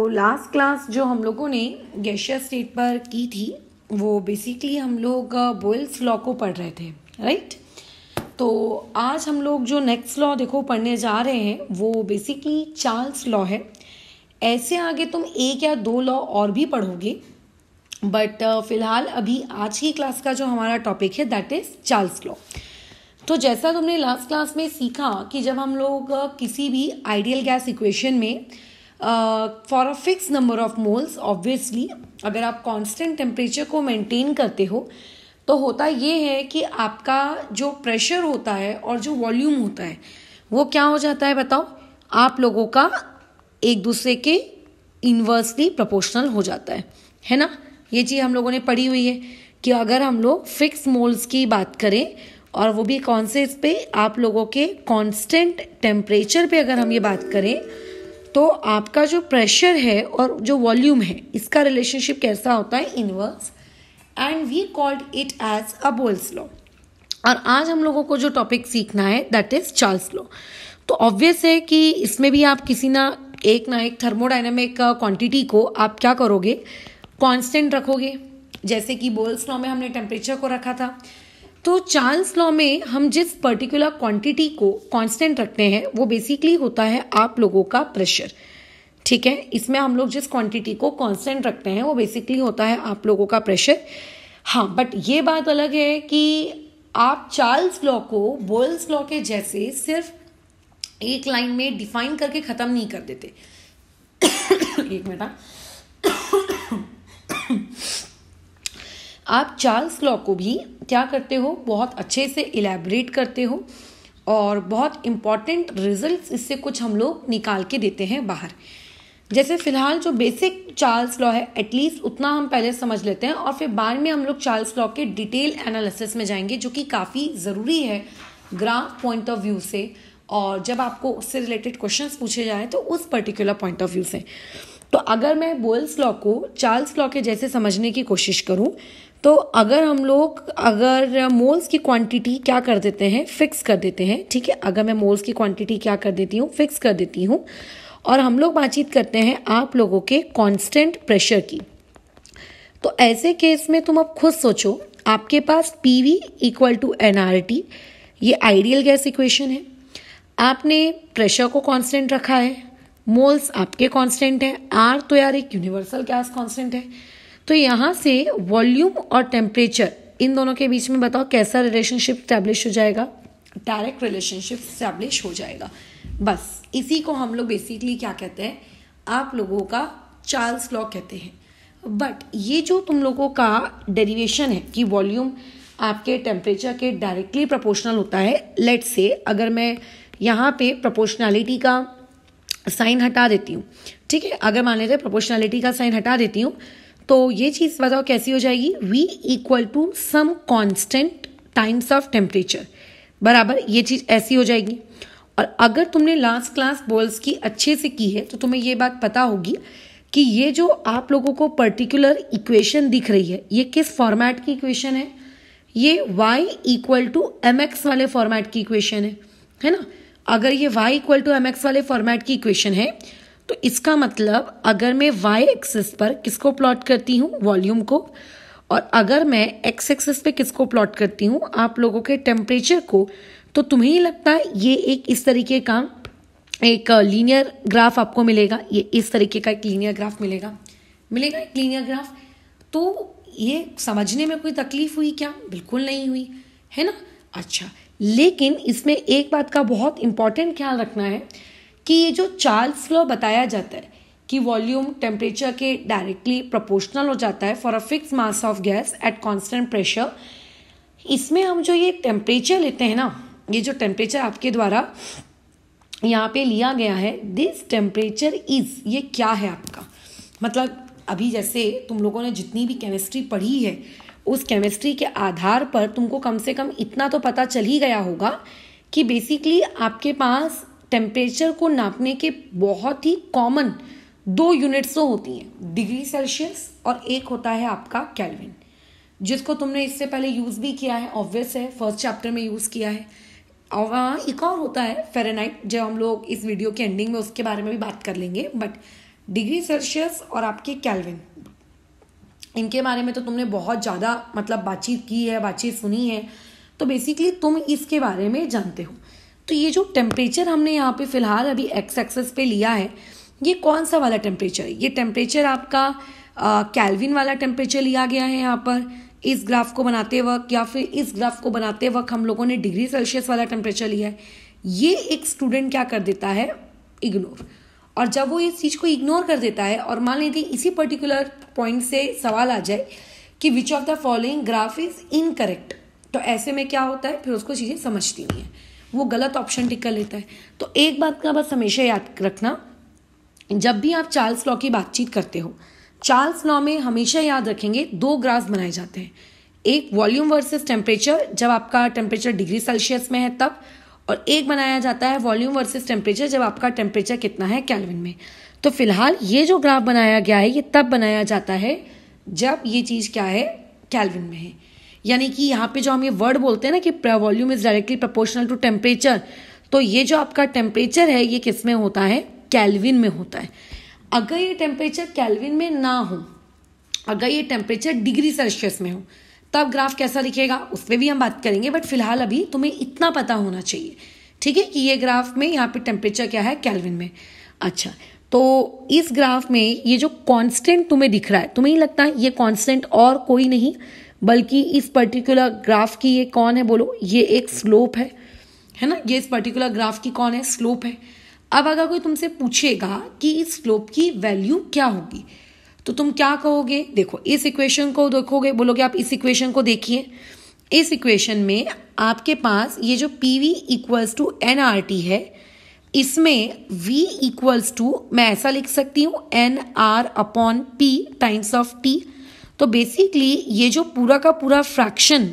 Last class जो हम लोगों ने गैसियस स्टेट पर की थी वो बेसिकली हम लोग बोयल्स लॉ को पढ़ रहे थे, राइट। तो आज हम लोग जो नेक्स्ट लॉ देखो पढ़ने जा रहे हैं वो बेसिकली चार्ल्स लॉ है। ऐसे आगे तुम एक या दो लॉ और भी पढ़ोगे, बट फिलहाल अभी आज की क्लास का जो हमारा टॉपिक है दैट इज चार्ल्स लॉ। तो जैसा तुमने लास्ट क्लास में सीखा कि जब हम लोग किसी भी आइडियल गैस इक्वेशन में for a fix number of moles, obviously अगर आप कांस्टेंट टेम्परेचर को मेंटेन करते हो तो होता ये है कि आपका जो प्रेशर होता है और जो वॉल्यूम होता है वो क्या हो जाता है बताओ, आप लोगों का एक दूसरे के इन्वर्सली प्रोपोर्शनल हो जाता है ना। ये चीज़ हम लोगों ने पढ़ी हुई है कि अगर हम लोग फिक्स मोल्स की बात करें और वो भी कौन से इस पे, आप लोगों के कांस्टेंट टेम्परेचर पे अगर हम ये बात करें तो आपका जो प्रेशर है और जो वॉल्यूम है इसका रिलेशनशिप कैसा होता है, inverse, and we called it as a Boyle's law. और आज हम लोगों को जो टॉपिक सीखना है दैट इज चार्ल्स लॉ। तो ऑब्वियस है कि इसमें भी आप किसी ना एक थर्मोडायनेमिक क्वांटिटी को आप क्या करोगे, कांस्टेंट रखोगे। जैसे कि बोयल्स लॉ में हमने टेम्परेचर को रखा था, तो चार्ल्स लॉ में हम जिस पर्टिकुलर क्वांटिटी को कांस्टेंट रखते हैं वो बेसिकली होता है आप लोगों का प्रेशर, ठीक है। इसमें हम लोग जिस क्वांटिटी को कांस्टेंट रखते हैं वो बेसिकली होता है आप लोगों का प्रेशर। हाँ, बट ये बात अलग है कि आप चार्ल्स लॉ को बोयल्स लॉ के जैसे सिर्फ एक लाइन में डिफाइन करके खत्म नहीं कर देते। एक मिनट, आप चार्ल्स लॉ को भी क्या करते हो, बहुत अच्छे से इलैबोरेट करते हो और बहुत इंपॉर्टेंट रिजल्ट्स इससे कुछ हम लोग निकाल के देते हैं बाहर। जैसे फिलहाल जो बेसिक चार्ल्स लॉ है एटलीस्ट उतना हम पहले समझ लेते हैं और फिर बाद में हम लोग चार्ल्स लॉ के डिटेल एनालिसिस में जाएंगे, जो कि काफ़ी ज़रूरी है ग्राफ पॉइंट ऑफ व्यू से, और जब आपको उससे रिलेटेड क्वेश्चंस पूछे जाएँ तो उस पर्टिकुलर पॉइंट ऑफ व्यू से। तो अगर मैं बोयल्स लॉ को चार्ल्स लॉ के जैसे समझने की कोशिश करूं तो अगर मोल्स की क्वांटिटी क्या कर देते हैं, फिक्स कर देते हैं, ठीक है। अगर मैं मोल्स की क्वांटिटी क्या कर देती हूँ, फिक्स कर देती हूँ, और हम लोग बातचीत करते हैं आप लोगों के कांस्टेंट प्रेशर की, तो ऐसे केस में तुम अब खुद सोचो, आपके पास PV इक्वल टू nRT, ये आइडियल गैस इक्वेशन है। आपने प्रेशर को कांस्टेंट रखा है, मोल्स आपके कांस्टेंट है, R तो यार एक यूनिवर्सल गैस कांस्टेंट है। तो यहाँ से वॉल्यूम और टेम्परेचर इन दोनों के बीच में बताओ कैसा रिलेशनशिप स्टैब्लिश हो जाएगा, डायरेक्ट रिलेशनशिप स्टैब्लिश हो जाएगा। बस इसी को हम लोग बेसिकली क्या कहते हैं, आप लोगों का चार्ल्स लॉ कहते हैं। बट ये जो तुम लोगों का डेरिवेशन है कि वॉल्यूम आपके टेम्परेचर के डायरेक्टली प्रोपोर्शनल होता है, लेट्स से अगर मैं यहाँ पे प्रोपोर्शनैलिटी का साइन हटा देती हूँ, ठीक है, अगर मान लेते हैं प्रोपोर्शनैलिटी का साइन हटा देती हूँ तो ये चीज़ बताओ कैसी हो जाएगी, V equal to some constant times of temperature, बराबर ये चीज़ ऐसी हो जाएगी। और अगर तुमने लास्ट क्लास बोयल्स की अच्छे से की है तो तुम्हें ये बात पता होगी कि ये जो आप लोगों को पर्टिकुलर इक्वेशन दिख रही है ये किस फॉर्मेट की इक्वेशन है, ये y इक्वल टू mx वाले फॉर्मेट की इक्वेशन है ना। अगर ये y इक्वल टू mx वाले फॉर्मेट की इक्वेशन है तो इसका मतलब अगर मैं y एक्सिस पर किसको प्लॉट करती हूँ, वॉल्यूम को, और अगर मैं x एक्सिस पे किसको प्लॉट करती हूँ, आप लोगों के टेम्परेचर को, तो तुम्हें ही लगता है ये एक इस तरीके का एक लीनियर ग्राफ आपको मिलेगा, ये इस तरीके का एक लीनियर ग्राफ मिलेगा एक लीनियर ग्राफ। तो ये समझने में कोई तकलीफ हुई क्या, बिल्कुल नहीं हुई, है ना। अच्छा, लेकिन इसमें एक बात का बहुत इंपॉर्टेंट ख्याल रखना है कि ये जो चार्ल्स लॉ बताया जाता है कि वॉल्यूम टेम्परेचर के डायरेक्टली प्रोपोर्शनल हो जाता है for a fix mass of gas at constant pressure, इसमें हम जो ये टेम्परेचर लेते हैं ना, ये जो टेम्परेचर आपके द्वारा यहाँ पे लिया गया है, दिस टेम्परेचर इज, ये क्या है आपका, मतलब अभी जैसे तुम लोगों ने जितनी भी केमिस्ट्री पढ़ी है उस केमिस्ट्री के आधार पर तुमको कम से कम इतना तो पता चल ही गया होगा कि बेसिकली आपके पास टेम्परेचर को नापने के बहुत ही कॉमन दो यूनिट्स तो होती हैं, डिग्री सेल्सियस और एक होता है आपका केल्विन, जिसको तुमने इससे पहले यूज़ भी किया है, ऑब्वियस है, फर्स्ट चैप्टर में यूज़ किया है। और एक और होता है फ़ारेनहाइट, जो हम लोग इस वीडियो के एंडिंग में उसके बारे में भी बात कर लेंगे, बट डिग्री सेल्सियस और आपके केल्विन, इनके बारे में तो तुमने बहुत ज़्यादा मतलब बातचीत की है, बातचीत सुनी है, तो बेसिकली तुम इसके बारे में जानते हो। तो ये जो टेम्परेचर हमने यहाँ पे फिलहाल अभी एक्स एक्सेस पे लिया है, ये कौन सा वाला टेम्परेचर है? ये टेम्परेचर आपका केल्विन वाला टेम्परेचर लिया गया है यहाँ पर इस ग्राफ को बनाते वक्त, या फिर इस ग्राफ को बनाते वक्त हम लोगों ने डिग्री सेल्सियस वाला टेम्परेचर लिया है। ये एक स्टूडेंट क्या कर देता है, इग्नोर। और जब वो इस चीज़ को इग्नोर कर देता है और मान लीजिए इसी पर्टिकुलर पॉइंट से सवाल आ जाए कि which of the following graph is incorrect, तो ऐसे में क्या होता है, फिर उसको चीज़ें समझती नहीं है, वो गलत ऑप्शन टिक कर लेता है। तो एक बात का बस हमेशा याद रखना, जब भी आप चार्ल्स लॉ की बातचीत करते हो, चार्ल्स लॉ में हमेशा याद रखेंगे दो ग्राफ बनाए जाते हैं, एक वॉल्यूम वर्सेस टेम्परेचर जब आपका टेम्परेचर डिग्री सेल्सियस में है तब, और एक बनाया जाता है वॉल्यूम वर्सेस टेम्परेचर जब आपका टेम्परेचर कितना है केल्विन में। तो फिलहाल ये जो ग्राफ बनाया गया है ये तब बनाया जाता है जब ये चीज़ क्या है, केल्विन में है। यानी कि यहाँ पे जो हम ये वर्ड बोलते हैं ना कि volume is directly proportional to temperature, तो ये जो आपका टेम्परेचर है ये किस में होता है, केल्विन में होता है। अगर ये टेम्परेचर केल्विन में ना हो, अगर ये टेम्परेचर डिग्री सेल्सियस में हो, तब ग्राफ कैसा दिखेगा उस पर भी हम बात करेंगे, बट फिलहाल अभी तुम्हें इतना पता होना चाहिए, ठीक है, कि ये ग्राफ में यहाँ पे टेम्परेचर क्या है, केल्विन में। अच्छा, तो इस ग्राफ में ये जो कांस्टेंट तुम्हें दिख रहा है, तुम्हें ही लगता है ये कांस्टेंट और कोई नहीं बल्कि इस पर्टिकुलर ग्राफ की ये कौन है, बोलो, ये एक स्लोप है ना, ये इस पर्टिकुलर ग्राफ की कौन है, स्लोप है। अब अगर कोई तुमसे पूछेगा कि इस स्लोप की वैल्यू क्या होगी, तो तुम क्या कहोगे, देखो इस इक्वेशन को देखोगे, बोलोगे आप इस इक्वेशन को देखिए, इस इक्वेशन में आपके पास ये जो PV इक्वल्स टू NRT है, इसमें V इक्वल्स टू मैं ऐसा लिख सकती हूँ NR upon P times of T। तो बेसिकली ये जो पूरा का पूरा फ्रैक्शन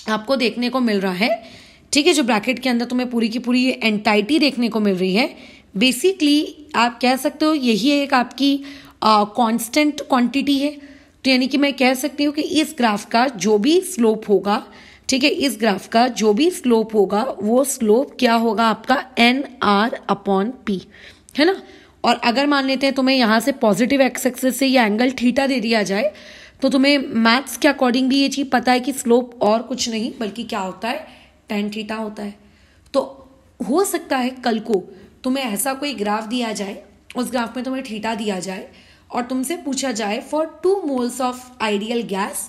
आपको देखने को मिल रहा है, ठीक है, जो ब्रैकेट के अंदर तुम्हें पूरी की पूरी ये एंटाइटी देखने को मिल रही है, बेसिकली आप कह सकते हो यही एक आपकी कांस्टेंट क्वांटिटी है। तो यानी कि मैं कह सकती हूँ कि इस ग्राफ का जो भी स्लोप होगा, ठीक है, इस ग्राफ का जो भी स्लोप होगा वो स्लोप क्या होगा आपका NR अपॉन P, है ना। और अगर मान लेते हैं तुम्हें यहाँ से पॉजिटिव एक्स एक्सिस से ये एंगल थीटा दे दिया जाए, तो तुम्हें मैथ्स के अकॉर्डिंग भी ये चीज़ पता है कि स्लोप और कुछ नहीं बल्कि क्या होता है, tan थीटा होता है। तो हो सकता है कल को तुम्हें ऐसा कोई ग्राफ दिया जाए, उस ग्राफ में तुम्हें थीटा दिया जाए और तुमसे पूछा जाए for 2 moles of ideal gas,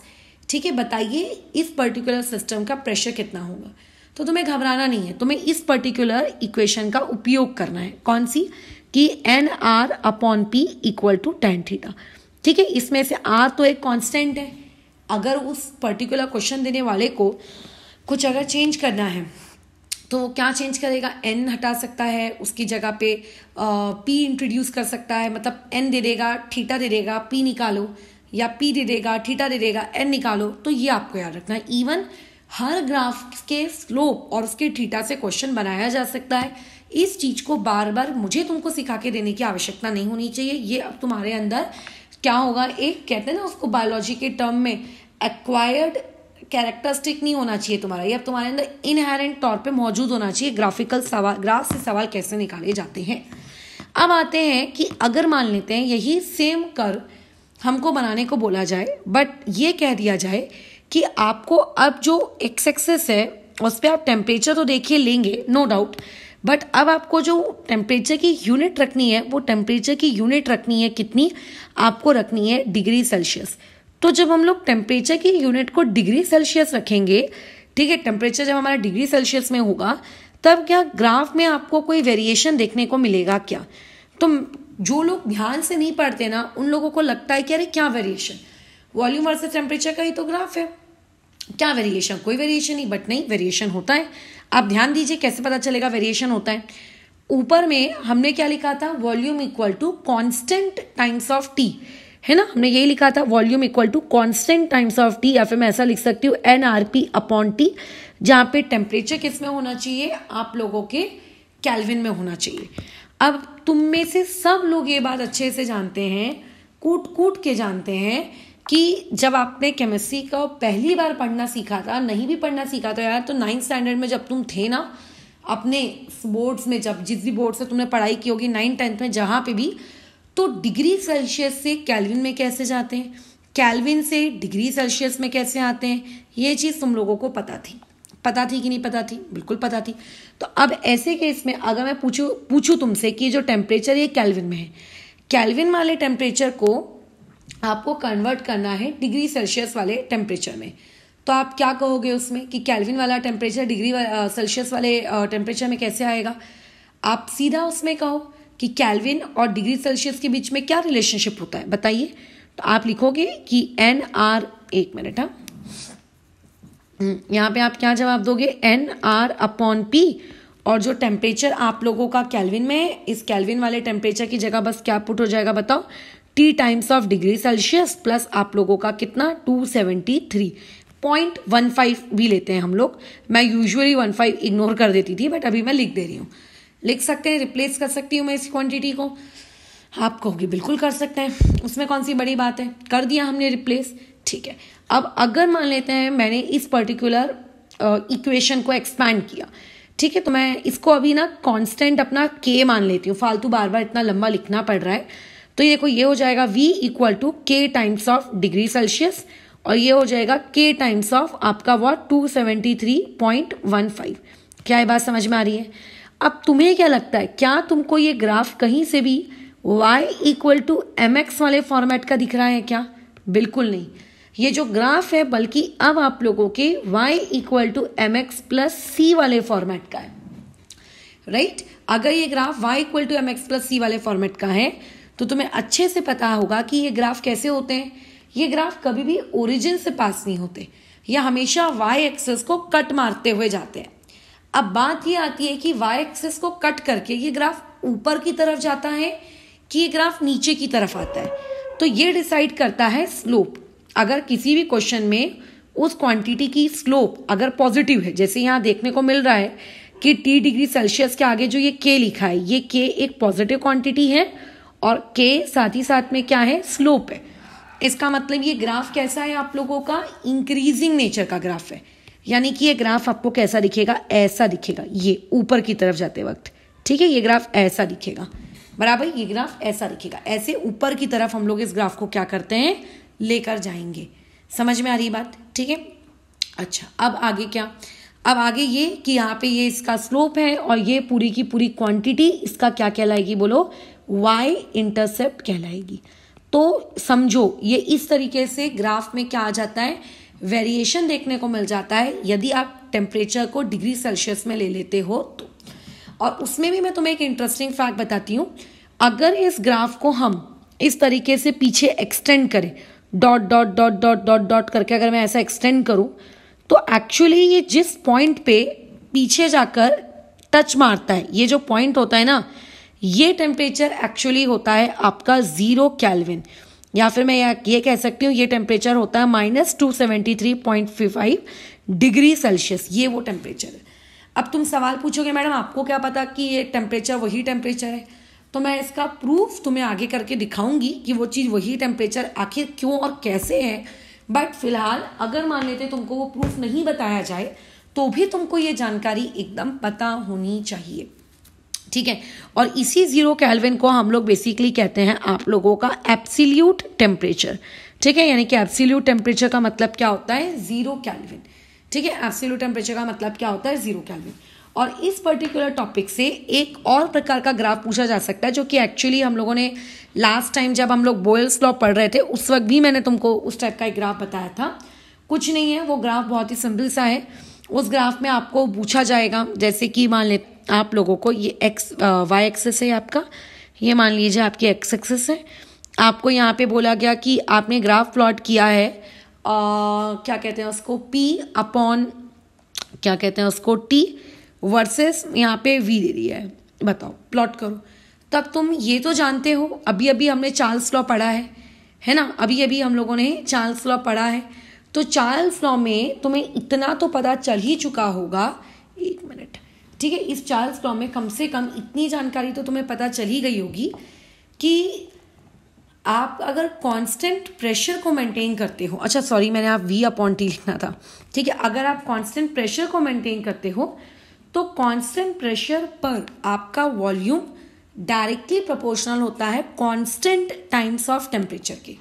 ठीक है, बताइए इस पर्टिकुलर सिस्टम का प्रेशर कितना होगा। तो तुम्हें घबराना नहीं है, तुम्हें इस पर्टिकुलर इक्वेशन का उपयोग करना है, कौन सी, कि NR upon P equal to tan theta, ठीक है। इसमें से R तो एक कांस्टेंट है, अगर उस पर्टिकुलर क्वेश्चन देने वाले को कुछ अगर चेंज करना है तो क्या चेंज करेगा, N हटा सकता है, उसकी जगह पे P इंट्रोड्यूस कर सकता है, मतलब N दे देगा, थीटा दे देगा, P निकालो, या P दे देगा, थीटा दे देगा, N निकालो। तो ये आपको याद रखना है। इवन हर ग्राफ के स्लोप और उसके थीटा से क्वेश्चन बनाया जा सकता है। इस चीज को बार बार मुझे तुमको सिखा के देने की आवश्यकता नहीं होनी चाहिए। ये अब तुम्हारे अंदर क्या होगा, एक कहते हैं ना उसको बायोलॉजी के टर्म में एक्वायर्ड कैरेक्टरिस्टिक नहीं होना चाहिए तुम्हारा, ये अब तुम्हारे अंदर इनहेरेंट तौर पे मौजूद होना चाहिए। ग्राफिकल सवाल, ग्राफ से सवाल कैसे निकाले जाते हैं। अब आते हैं कि अगर मान लेते हैं यही सेम कर्व हमको बनाने को बोला जाए, बट ये कह दिया जाए कि आपको अब जो एक्स एक्सिस है उस पर आप टेम्परेचर तो देखिए लेंगे नो डाउट, बट अब आपको जो टेम्परेचर की यूनिट रखनी है वो टेम्परेचर की यूनिट रखनी है कितनी, आपको रखनी है डिग्री सेल्सियस। तो जब हम लोग टेम्परेचर की यूनिट को डिग्री सेल्सियस रखेंगे, ठीक है, टेम्परेचर जब हमारा डिग्री सेल्सियस में होगा तब क्या ग्राफ में आपको कोई वेरिएशन देखने को मिलेगा क्या। तो जो लोग ध्यान से नहीं पढ़ते ना उन लोगों को लगता है कि अरे क्या वेरिएशन, वॉल्यूम वर्सेस टेम्परेचर का ही तो ग्राफ है, क्या वेरिएशन, कोई वेरिएशन नहीं। बट नहीं, वेरिएशन होता है। आप ध्यान दीजिए कैसे पता चलेगा वेरिएशन होता है। ऊपर में हमने क्या लिखा था, volume equal to constant times of T, है ना, हमने यही लिखा था volume equal to constant times of T, या फिर मैं ऐसा लिख सकती हूँ NRP अपॉन टी, जहां पे टेम्परेचर किस में होना चाहिए, आप लोगों के केल्विन में होना चाहिए। अब तुम में से सब लोग ये बात अच्छे से जानते हैं, कूट कूट के जानते हैं कि जब आपने केमिस्ट्री का पहली बार पढ़ना सीखा था, नहीं भी पढ़ना सीखा था यार, तो 9th स्टैंडर्ड में जब तुम थे ना अपने बोर्ड्स में, जब जिस भी बोर्ड से तुमने पढ़ाई की होगी 9th 10th में जहाँ पे भी, तो डिग्री सेल्सियस से केल्विन में कैसे जाते हैं, केल्विन से डिग्री सेल्सियस में कैसे आते हैं, ये चीज़ तुम लोगों को पता थी कि नहीं पता थी? बिल्कुल पता थी। तो अब ऐसे केस में अगर मैं पूछूं तुमसे कि जो टेम्परेचर ये केल्विन में है, केल्विन वाले टेम्परेचर को आपको कन्वर्ट करना है डिग्री सेल्सियस वाले टेम्परेचर में, तो आप क्या कहोगे उसमें कि केल्विन वाला टेम्परेचर डिग्री सेल्सियस वाले टेम्परेचर में कैसे आएगा? आप सीधा उसमें कहो कि केल्विन और डिग्री सेल्सियस के बीच में क्या रिलेशनशिप होता है, बताइए। तो आप लिखोगे कि NR, एक मिनट, हाँ, यहाँ पे आप क्या जवाब दोगे, NR/P, और जो टेम्परेचर आप लोगों का केल्विन में है, इस केल्विन वाले टेम्परेचर की जगह बस क्या पुट हो जाएगा बताओ, T times of degree Celsius plus आप लोगों का कितना 273.15 भी लेते हैं हम लोग। मैं यूजुअली 15 इग्नोर कर देती थी, बट अभी मैं लिख दे रही हूँ। लिख सकते हैं, रिप्लेस कर सकती हूँ मैं इस क्वांटिटी को, आप कहोगे बिल्कुल कर सकते हैं, उसमें कौन सी बड़ी बात है, कर दिया हमने रिप्लेस, ठीक है। अब अगर मान लेते हैं मैंने इस पर्टिकुलर इक्वेशन को एक्सपैंड किया, ठीक है, तो मैं इसको अभी ना कांस्टेंट अपना k मान लेती हूँ, फालतू बार बार इतना लंबा लिखना पड़ रहा है। तो ये देखो, ये हो जाएगा V = K times of degree Celsius, और ये हो जाएगा K टाइम्स ऑफ आपका वॉट 273.15। क्या ये बात समझ में आ रही है? अब तुम्हें क्या लगता है, क्या तुमको ये ग्राफ कहीं से भी y = mx वाले फॉर्मेट का दिख रहा है क्या? बिल्कुल नहीं। ये जो ग्राफ है बल्कि अब आप लोगों के y = mx + c वाले फॉर्मेट का है, राइट? अगर ये ग्राफ y = mx + c वाले फॉर्मेट का है तो तुम्हें अच्छे से पता होगा कि ये ग्राफ कैसे होते हैं। ये ग्राफ कभी भी ओरिजिन से पास नहीं होते, ये हमेशा y एक्सिस को कट मारते हुए जाते हैं। अब बात ये आती है कि y एक्सिस को कट करके ये ग्राफ ऊपर की तरफ जाता है कि ये ग्राफ नीचे की तरफ आता है, तो ये डिसाइड करता है स्लोप। अगर किसी भी क्वेश्चन में उस क्वांटिटी की स्लोप अगर पॉजिटिव है, जैसे यहाँ देखने को मिल रहा है कि T डिग्री सेल्सियस के आगे जो ये K लिखा है, ये K एक पॉजिटिव क्वांटिटी है और K साथ ही साथ में क्या है, स्लोप है। इसका मतलब ये ग्राफ कैसा है आप लोगों का, इंक्रीजिंग नेचर का ग्राफ है। यानी कि ये ग्राफ आपको कैसा दिखेगा, ऐसा दिखेगा, ये ऊपर की तरफ जाते वक्त, ठीक है, ये ग्राफ ऐसा दिखेगा, बराबर, ये ग्राफ ऐसा दिखेगा, ऐसे ऊपर की तरफ हम लोग इस ग्राफ को क्या करते हैं, लेकर जाएंगे। समझ में आ रही बात, ठीक है। अच्छा, अब आगे क्या, अब आगे ये कि यहाँ पे ये इसका स्लोप है और ये पूरी की पूरी क्वांटिटी इसका क्या कहलाएगी, बोलो, y इंटरसेप्ट कहलाएगी। तो समझो ये इस तरीके से ग्राफ में क्या आ जाता है, वेरिएशन देखने को मिल जाता है यदि आप टेम्परेचर को डिग्री सेल्सियस में ले लेते हो तो। और उसमें भी मैं तुम्हें एक इंटरेस्टिंग फैक्ट बताती हूँ, अगर इस ग्राफ को हम इस तरीके से पीछे एक्सटेंड करें, dot dot dot dot dot dot करके अगर मैं ऐसा एक्सटेंड करूं, तो एक्चुअली ये जिस पॉइंट पे पीछे जाकर टच मारता है, ये जो पॉइंट होता है ना, ये टेम्परेचर एक्चुअली होता है आपका 0 केल्विन, या फिर मैं ये कह सकती हूँ ये टेम्परेचर होता है -273.5 डिग्री सेल्सियस, ये वो टेम्परेचर है। अब तुम सवाल पूछोगे मैडम आपको क्या पता कि ये टेम्परेचर वही टेम्परेचर है, तो मैं इसका प्रूफ तुम्हें आगे करके दिखाऊंगी कि वो चीज़ वही टेम्परेचर आखिर क्यों और कैसे है। बट फिलहाल अगर मान लेते तुमको वो प्रूफ नहीं बताया जाए तो भी तुमको ये जानकारी एकदम पता होनी चाहिए, ठीक है। और इसी 0 केल्विन को हम लोग बेसिकली कहते हैं आप लोगों का एब्सोल्यूट टेम्परेचर, ठीक है। यानी कि एब्सोल्यूट टेम्परेचर का मतलब क्या होता है, 0 केल्विन, ठीक है। एब्सोल्यूट टेम्परेचर का मतलब क्या होता है, 0 केल्विन। और इस पर्टिकुलर टॉपिक से एक और प्रकार का ग्राफ पूछा जा सकता है, जो कि एक्चुअली हम लोगों ने लास्ट टाइम जब हम लोग बोयल्स लॉ पढ़ रहे थे उस वक्त भी मैंने तुमको उस टाइप का एक ग्राफ बताया था। कुछ नहीं है, वो ग्राफ बहुत ही सिंपल सा है। उस ग्राफ में आपको पूछा जाएगा, जैसे कि मान ले आप लोगों को ये वाई एक्सिस है आपका, ये मान लीजिए आपकी एक्स एक्सिस है। आपको यहाँ पे बोला गया कि आपने ग्राफ प्लॉट किया है, क्या कहते हैं उसको, P/, क्या कहते हैं उसको, T वर्सेस यहाँ पे V दे दिया है, बताओ प्लॉट करो। तब तुम ये तो जानते हो, अभी अभी हमने चार्ल्स लॉ पढ़ा है ना, अभी अभी हम लोगों ने चार्ल्स लॉ पढ़ा है। तो चार्ल्स लॉ में तुम्हें इतना तो पता चल ही चुका होगा, एक मिनट, ठीक है, इस चार्ल्स लॉ में कम से कम इतनी जानकारी तो तुम्हें पता चल ही गई होगी कि आप अगर कांस्टेंट प्रेशर को मेंटेन करते हो, अच्छा सॉरी मैंने आप V/T लिखना था, ठीक है। अगर आप कांस्टेंट प्रेशर को मेंटेन करते हो तो कांस्टेंट प्रेशर पर आपका वॉल्यूम डायरेक्टली प्रोपोर्शनल होता है कांस्टेंट टाइम्स ऑफ टेम्परेचर के।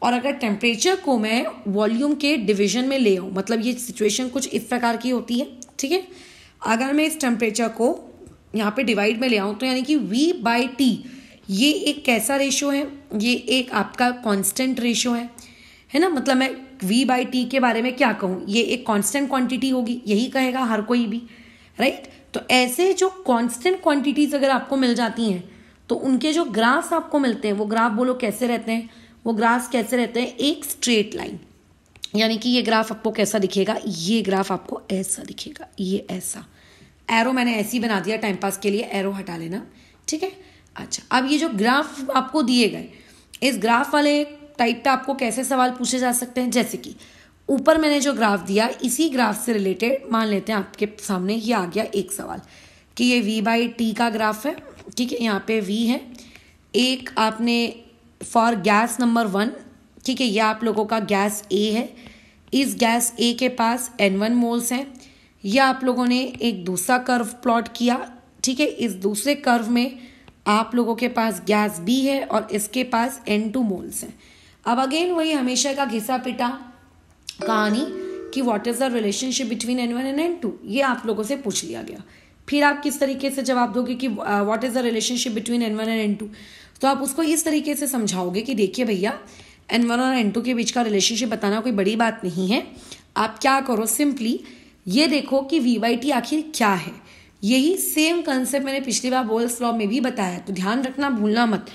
और अगर टेम्परेचर को मैं वॉल्यूम के डिवीजन में ले आऊँ, मतलब ये सिचुएशन कुछ इस प्रकार की होती है, ठीक है। अगर मैं इस टेम्परेचर को यहाँ पे डिवाइड में ले आऊँ तो यानी कि V/T ये एक कैसा रेशियो है, ये एक आपका कांस्टेंट रेशियो है ना। मतलब मैं V/T के बारे में क्या कहूँ, ये एक कांस्टेंट क्वांटिटी होगी, यही कहेगा हर कोई भी, राइट। तो ऐसे जो कांस्टेंट क्वांटिटीज अगर आपको मिल जाती हैं तो उनके जो ग्राफ्स आपको मिलते हैं वो ग्राफ बोलो कैसे रहते हैं, वो ग्राफ्स कैसे रहते हैं, एक स्ट्रेट लाइन। यानी कि ये ग्राफ आपको कैसा दिखेगा, ये ग्राफ आपको ऐसा दिखेगा, ये ऐसा। एरो मैंने ऐसे ही बना दिया टाइम पास के लिए, एरो हटा लेना, ठीक है। अच्छा, अब ये जो ग्राफ आपको दिए गए, इस ग्राफ वाले टाइप पे आपको कैसे सवाल पूछे जा सकते हैं, जैसे कि ऊपर मैंने जो ग्राफ दिया इसी ग्राफ से रिलेटेड मान लेते हैं आपके सामने ये आ गया एक सवाल कि ये V/T का ग्राफ है, ठीक है। यहाँ पे V है, एक आपने फॉर गैस नंबर 1, ठीक है, ये आप लोगों का गैस A है। इस गैस A के पास N1 मोल्स हैं। यह आप लोगों ने एक दूसरा कर्व प्लॉट किया, ठीक है। इस दूसरे कर्व में आप लोगों के पास गैस B है और इसके पास N2 मोल्स हैं। अब अगेन वही हमेशा का घिसा पिटा कहानी कि what is the relationship between N1 and N2, ये आप लोगों से पूछ लिया गया। फिर आप किस तरीके से जवाब दोगे कि what is the relationship between N1 and N2, तो आप उसको इस तरीके से समझाओगे कि देखिए भैया N1 और N2 के बीच का रिलेशनशिप बताना कोई बड़ी बात नहीं है। आप क्या करो, सिंपली ये देखो कि V/T आखिर क्या है। यही सेम कंसेप्ट मैंने पिछली बार बोल्स लॉ में भी बताया, तो ध्यान रखना, भूलना मत।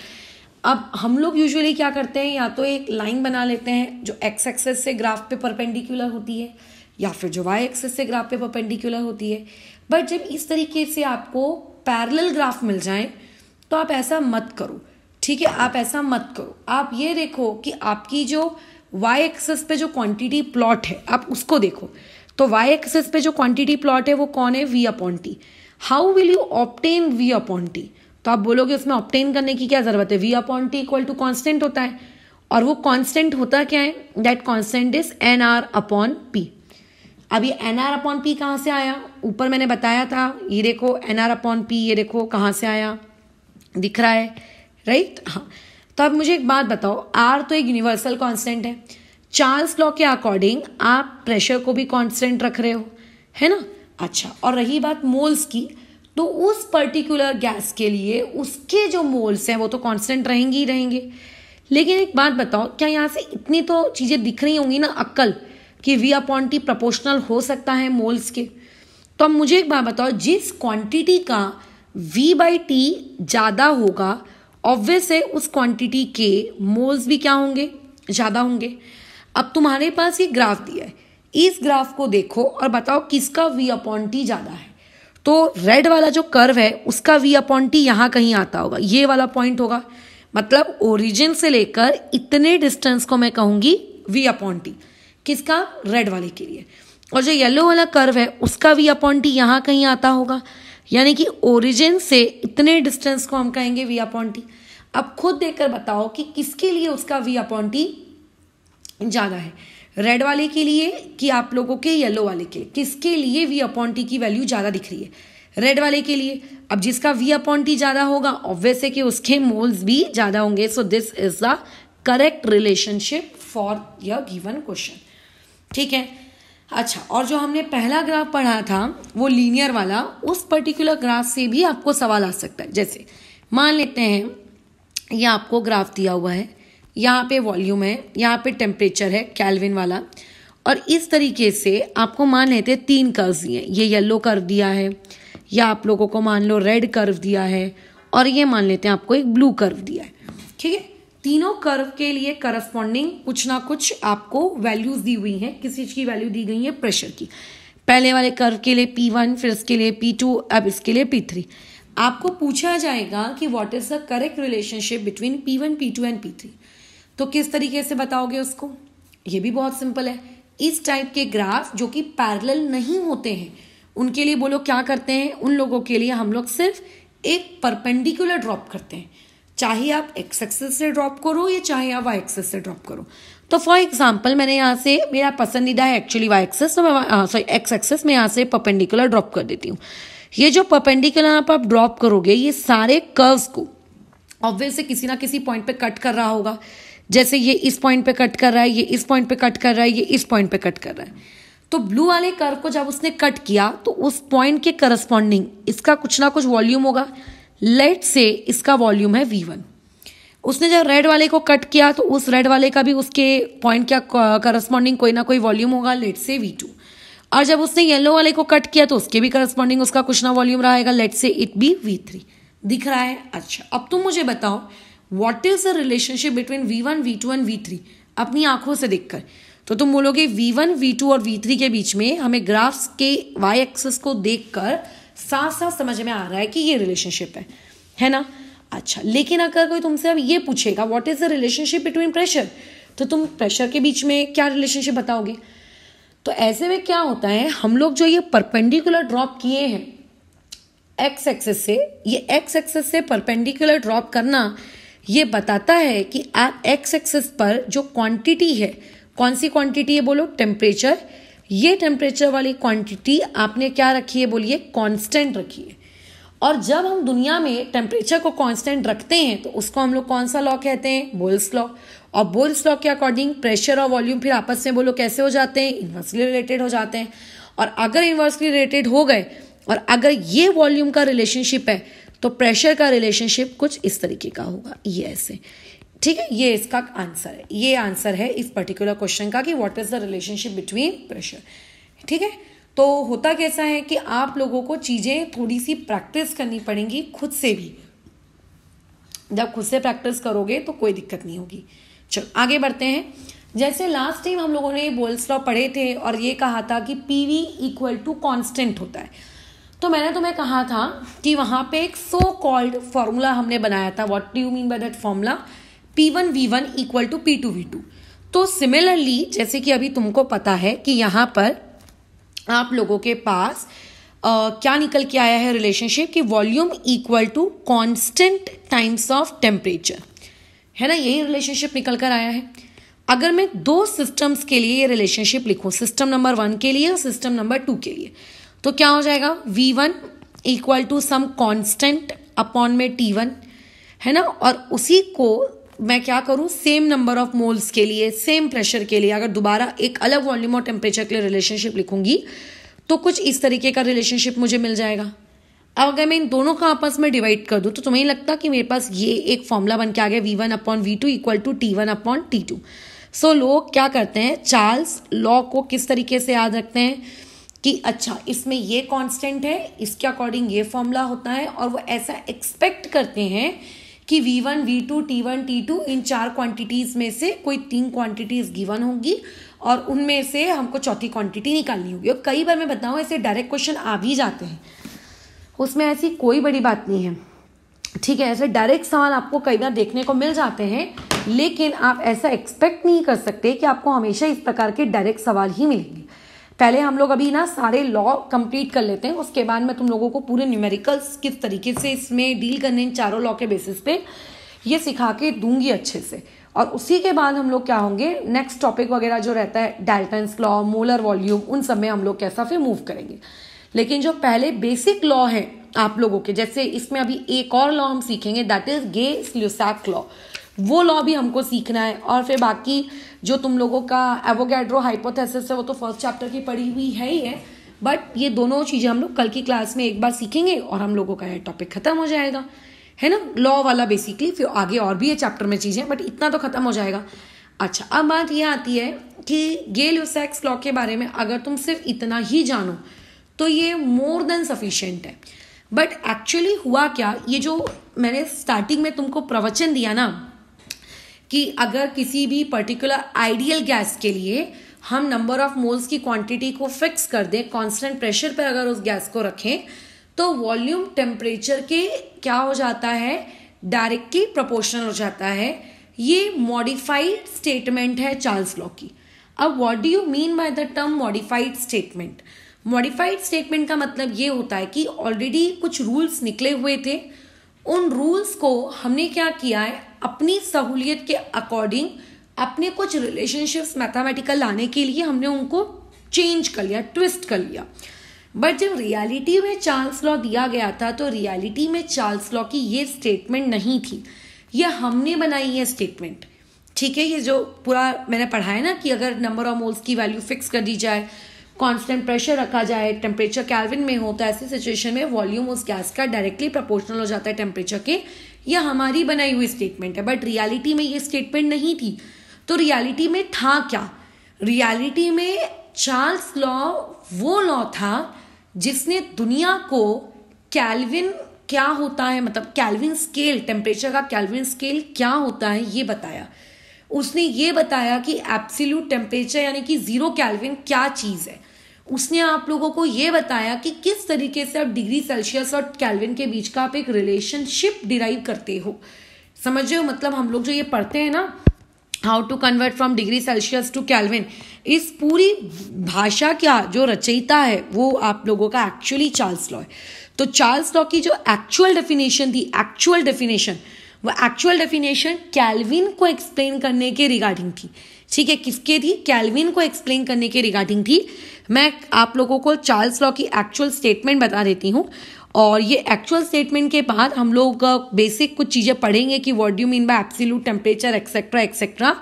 अब हम लोग यूजुअली क्या करते हैं, या तो एक लाइन बना लेते हैं जो एक्स एक्सेस से ग्राफ पे परपेंडिकुलर होती है, या फिर जो वाई एक्सेस से ग्राफ पे परपेंडिकुलर होती है। बट जब इस तरीके से आपको पैरेलल ग्राफ मिल जाए तो आप ऐसा मत करो, ठीक है। आप ऐसा मत करो, आप ये देखो कि आपकी जो वाई एक्सेस पे जो क्वांटिटी प्लॉट है आप उसको देखो। तो वाई एक्सेस पे जो क्वांटिटी प्लॉट है वो कौन है, V/T। How will you obtain V/T, तो आप बोलोगे उसमें ऑब्टेन करने की क्या जरूरत है, V/T इक्वल टू कॉन्स्टेंट होता है। और वो कॉन्स्टेंट होता क्या है, दैट कॉन्स्टेंट इज NR/P। अब ये NR/P कहाँ से आया, ऊपर मैंने बताया था, ये देखो NR/P, ये देखो कहाँ से आया, दिख रहा है, राइट। हाँ, तो अब मुझे एक बात बताओ, R तो एक यूनिवर्सल कांस्टेंट है। चार्ल्स लॉ के अकॉर्डिंग आप प्रेशर को भी कांस्टेंट रख रहे हो, है ना। अच्छा, और रही बात मोल्स की, तो उस पर्टिकुलर गैस के लिए उसके जो मोल्स हैं वो तो कांस्टेंट रहेंगे ही रहेंगे। लेकिन एक बात बताओ, क्या यहाँ से इतनी तो चीजें दिख रही होंगी ना अक्ल कि V/T प्रोपोर्शनल हो सकता है मोल्स के। तो अब मुझे एक बात बताओ, जिस क्वांटिटी का V/T ज्यादा होगा ऑब्वियस है उस क्वांटिटी के मोल्स भी क्या होंगे, ज्यादा होंगे। अब तुम्हारे पास ये ग्राफ दिया है, इस ग्राफ को देखो और बताओ किसका V/T ज्यादा है। तो रेड वाला जो कर्व है उसका V/T यहाँ कहीं आता होगा, ये वाला पॉइंट होगा। मतलब ओरिजिन से लेकर इतने डिस्टेंस को मैं कहूंगी V/T, किसका, रेड वाले के लिए। और जो येलो वाला कर्व है उसका V/T यहाँ कहीं आता होगा, यानी कि ओरिजिन से इतने डिस्टेंस को हम कहेंगे V/T। अब खुद देखकर बताओ कि किसके लिए उसका V/T ज्यादा है, रेड वाले के लिए कि आप लोगों के येलो वाले के लिए, किसके लिए V/T की वैल्यू ज्यादा दिख रही है, रेड वाले के लिए। अब जिसका V/T ज्यादा होगा ऑब्वियस है कि उसके मोल्स भी ज्यादा होंगे। So this is the correct relationship for your given question, ठीक है। अच्छा, और जो हमने पहला ग्राफ पढ़ा था वो लीनियर वाला, उस पर्टिकुलर ग्राफ से भी आपको सवाल आ सकता है। जैसे मान लेते हैं ये आपको ग्राफ दिया हुआ है, यहाँ पे वॉल्यूम है, यहाँ पे टेम्परेचर है केल्विन वाला, और इस तरीके से आपको मान लेते हैं 3 कर्व दिए। ये येलो कर्व दिया है, या आप लोगों को मान लो रेड कर्व दिया है, और ये मान लेते हैं आपको एक ब्लू कर्व दिया है, ठीक है। तीनों कर्व के लिए करस्पॉन्डिंग कुछ ना कुछ आपको वैल्यूज दी हुई हैं। किस चीज की वैल्यू दी गई है, प्रेशर की। पहले वाले कर्व के लिए P1, फिर इसके लिए P2, अब इसके लिए P3। आपको पूछा जाएगा कि what is the correct relationship between P1, P2 and P3। तो किस तरीके से बताओगे उसको, ये भी बहुत सिंपल है। इस टाइप के ग्राफ जो कि पैरेलल नहीं होते हैं उनके लिए बोलो क्या करते हैं, उन लोगों के लिए हम लोग सिर्फ एक परपेंडिकुलर ड्रॉप करते हैं, चाहे आप एक्स एक्सिस से ड्रॉप करो या चाहे आप वाई एक्सिस से ड्रॉप करो। तो फॉर एग्जांपल मैंने यहाँ से, मेरा पसंदीदा है एक्चुअली वाई एक्सिस, तो मैं सॉरी एक्स एक्सिस में यहाँ से परपेंडिकुलर ड्रॉप कर देती हूँ। ये जो परपेंडिकुलर आप ड्रॉप करोगे ये सारे कर्व्स को ऑब्वियसली किसी ना किसी पॉइंट पे कट कर रहा होगा। जैसे ये इस पॉइंट पे कट कर रहा है, ये इस पॉइंट पे कट कर रहा है, ये इस पॉइंट पे कट कर रहा है। तो ब्लू वाले कर्व को जब उसने कट किया तो उस पॉइंट के करस्पॉन्डिंग इसका कुछ ना कुछ वॉल्यूम होगा। लेट से इसका वॉल्यूम है V1। उसने जब रेड वाले को कट किया तो उस रेड वाले का भी उसके पॉइंट क्या करस्पॉन्डिंग कोई ना कोई वॉल्यूम होगा, लेट से V2। और जब उसने येलो वाले को कट किया तो उसके भी करस्पॉन्डिंग उसका कुछ ना वॉल्यूम रहेगा, लेट से इट बी V3। दिख रहा है? अच्छा, अब तुम मुझे बताओ what is the relationship between V1, V2 and V3 अपनी आंखों से देखकर। तो तुम बोलोगे V1, V2 और V3 के बीच में हमें ग्राफ्स के y एक्सिस को देखकर साफ साफ समझ में आ रहा है कि ये रिलेशनशिप है ना। अच्छा, लेकिन अगर कोई तुमसे अब ये पूछेगा what is the relationship between pressure, तो तुम प्रेशर के बीच में क्या रिलेशनशिप बताओगे। तो ऐसे में क्या होता है, हम लोग जो ये परपेंडिकुलर ड्रॉप किए हैं एक्स एक्सिस से, ये एक्स एक्सिस से परपेंडिकुलर ड्रॉप करना ये बताता है कि आप एक्स एक्सिस पर जो क्वांटिटी है, कौन सी क्वांटिटी है बोलो, टेम्परेचर। ये टेम्परेचर वाली क्वांटिटी आपने क्या रखी है बोलिए, कांस्टेंट रखी है। और जब हम दुनिया में टेम्परेचर को कांस्टेंट रखते हैं तो उसको हम लोग कौन सा लॉ कहते हैं, बोल्स लॉ। और बोल्स लॉ के अकॉर्डिंग प्रेशर और वॉल्यूम फिर आपस में बोलो कैसे हो जाते हैं, इन्वर्सली रिलेटेड हो जाते हैं। और अगर इन्वर्सली रिलेटेड हो गए और अगर ये वॉल्यूम का रिलेशनशिप है तो प्रेशर का रिलेशनशिप कुछ इस तरीके का होगा, ये ऐसे। ठीक है, ये इसका आंसर है। ये आंसर है इस पर्टिकुलर क्वेश्चन का कि what is the relationship between pressure. ठीक है, तो होता कैसा है कि आप लोगों को चीजें थोड़ी सी प्रैक्टिस करनी पड़ेंगी खुद से भी। जब खुद से प्रैक्टिस करोगे तो कोई दिक्कत नहीं होगी। चलो आगे बढ़ते हैं। जैसे लास्ट टाइम हम लोगों ने बोल्स लॉ पढ़े थे और ये कहा था कि PV इक्वल टू कॉन्स्टेंट होता है। तो मैंने तुम्हें कहा था कि वहां पे एक सो कॉल्ड फॉर्मूला हमने बनाया था। What do you mean by that formula, P1 V1 equal to P2 V2। तो सिमिलरली जैसे कि अभी तुमको पता है कि यहाँ पर आप लोगों के पास क्या निकल के आया है रिलेशनशिप कि volume equal to constant times of temperature, है ना। यही रिलेशनशिप निकल कर आया है। अगर मैं दो सिस्टम्स के लिए ये रिलेशनशिप लिखूं, सिस्टम नंबर 1 के लिए और सिस्टम नंबर 2 के लिए, तो क्या हो जाएगा, V1 equal to some constant upon में T1, है ना। और उसी को मैं क्या करूं, सेम नंबर ऑफ मोल्स के लिए, सेम प्रेशर के लिए अगर दोबारा एक अलग वॉल्यूम और टेम्परेचर के लिए रिलेशनशिप लिखूंगी तो कुछ इस तरीके का रिलेशनशिप मुझे मिल जाएगा। अब अगर मैं इन दोनों को आपस में डिवाइड कर दूं तो तुम्हें लगता कि मेरे पास ये एक फॉर्मूला बन के आ गया, V1 upon V2 equal to T1 upon T2। So लोग क्या करते हैं, चार्ल्स लॉ को किस तरीके से याद रखते हैं कि अच्छा इसमें ये कांस्टेंट है, इसके अकॉर्डिंग ये फॉर्मूला होता है। और वो ऐसा एक्सपेक्ट करते हैं कि V1 V2 T1 T2 इन 4 क्वांटिटीज में से कोई 3 क्वांटिटीज गिवन होंगी और उनमें से हमको चौथी क्वांटिटी निकालनी होगी। और कई बार मैं बताऊं ऐसे डायरेक्ट क्वेश्चन आ भी जाते हैं, उसमें ऐसी कोई बड़ी बात नहीं है। ठीक है, ऐसे डायरेक्ट सवाल आपको कई बार देखने को मिल जाते हैं, लेकिन आप ऐसा एक्सपेक्ट नहीं कर सकते कि आपको हमेशा इस प्रकार के डायरेक्ट सवाल ही मिलेंगे। पहले हम लोग अभी ना सारे लॉ कंप्लीट कर लेते हैं, उसके बाद मैं तुम लोगों को पूरे न्यूमेरिकल्स किस तरीके से इसमें डील करने इन चारों लॉ के बेसिस पे ये सिखा के दूंगी अच्छे से। और उसी के बाद हम लोग क्या होंगे, नेक्स्ट टॉपिक वगैरह जो रहता है डाल्टन्स लॉ, मोलर वॉल्यूम, उन सब में हम लोग कैसा फिर मूव करेंगे। लेकिन जो पहले बेसिक लॉ है आप लोगों के, जैसे इसमें अभी एक और लॉ हम सीखेंगे दैट इज गे-ल्यूसैक लॉ, वो लॉ भी हमको सीखना है। और फिर बाकी जो तुम लोगों का एवोगैड्रो हाइपोथेसिस है वो तो फर्स्ट चैप्टर की पढ़ी हुई है ही है, बट ये दोनों चीजें हम लोग कल की क्लास में एक बार सीखेंगे और हम लोगों का ये टॉपिक खत्म हो जाएगा, है ना, लॉ वाला बेसिकली। फिर आगे और भी ये चैप्टर में चीजें, बट इतना तो खत्म हो जाएगा। अच्छा, अब बात ये आती है कि गे-ल्यूसैक लॉ के बारे में अगर तुम सिर्फ इतना ही जानो तो ये मोर देन सफिशिएंट है। बट एक्चुअली हुआ क्या, ये जो मैंने स्टार्टिंग में तुमको प्रवचन दिया ना कि अगर किसी भी पर्टिकुलर आइडियल गैस के लिए हम नंबर ऑफ मोल्स की क्वांटिटी को फिक्स कर दें, कांस्टेंट प्रेशर पर अगर उस गैस को रखें, तो वॉल्यूम टेम्परेचर के क्या हो जाता है, डायरेक्टली प्रोपोर्शनल हो जाता है। ये मॉडिफाइड स्टेटमेंट है चार्ल्स लॉ की। अब what do you mean by the term modified statement? Modified statement का मतलब ये होता है कि ऑलरेडी कुछ रूल्स निकले हुए थे, उन रूल्स को हमने क्या किया है, अपनी सहूलियत के अकॉर्डिंग अपने कुछ रिलेशनशिप्स मैथमेटिकल लाने के लिए हमने उनको चेंज कर लिया, ट्विस्ट कर लिया। बट जब रियलिटी में चार्ल्स लॉ दिया गया था तो रियलिटी में चार्ल्स लॉ की ये स्टेटमेंट नहीं थी, ये हमने बनाई है स्टेटमेंट। ठीक है, ये जो पूरा मैंने पढ़ा है ना कि अगर नंबर ऑफ मोल्स की वैल्यू फिक्स कर दी जाए, कांस्टेंट प्रेशर रखा जाए, टेम्परेचर केल्विन में हो, तो ऐसी सिचुएशन में वॉल्यूम उस गैस का डायरेक्टली प्रोपोर्शनल हो जाता है टेम्परेचर के। यह हमारी बनाई हुई स्टेटमेंट है, बट रियलिटी में ये स्टेटमेंट नहीं थी। तो रियलिटी में था क्या? रियलिटी में चार्ल्स लॉ वो लॉ था जिसने दुनिया को केल्विन क्या होता है, मतलब केल्विन स्केल, टेम्परेचर का केल्विन स्केल क्या होता है ये बताया। उसने ये बताया कि एब्सोल्यूट टेम्परेचर यानी कि 0 केल्विन क्या चीज़ है। उसने आप लोगों को ये बताया कि किस तरीके से आप डिग्री सेल्सियस और केल्विन के बीच का आप एक रिलेशनशिप डिराइव करते हो। समझ रहे हो? मतलब हम लोग जो ये पढ़ते हैं ना, how to convert from degree Celsius to Kelvin, इस पूरी भाषा का जो रचयिता है वो आप लोगों का एक्चुअली चार्ल्स लॉ है। तो चार्ल्स लॉ की जो एक्चुअल डेफिनेशन थी, वो एक्चुअल डेफिनेशन केल्विन को एक्सप्लेन करने के रिगार्डिंग थी। ठीक है, किसके थी? केल्विन को एक्सप्लेन करने के रिगार्डिंग थी। मैं आप लोगों को चार्ल्स लॉ की एक्चुअल स्टेटमेंट बता देती हूँ, और ये एक्चुअल स्टेटमेंट के बाद हम लोग बेसिक कुछ चीज़ें पढ़ेंगे कि what do you mean bye absolute temperature etcetera etcetera.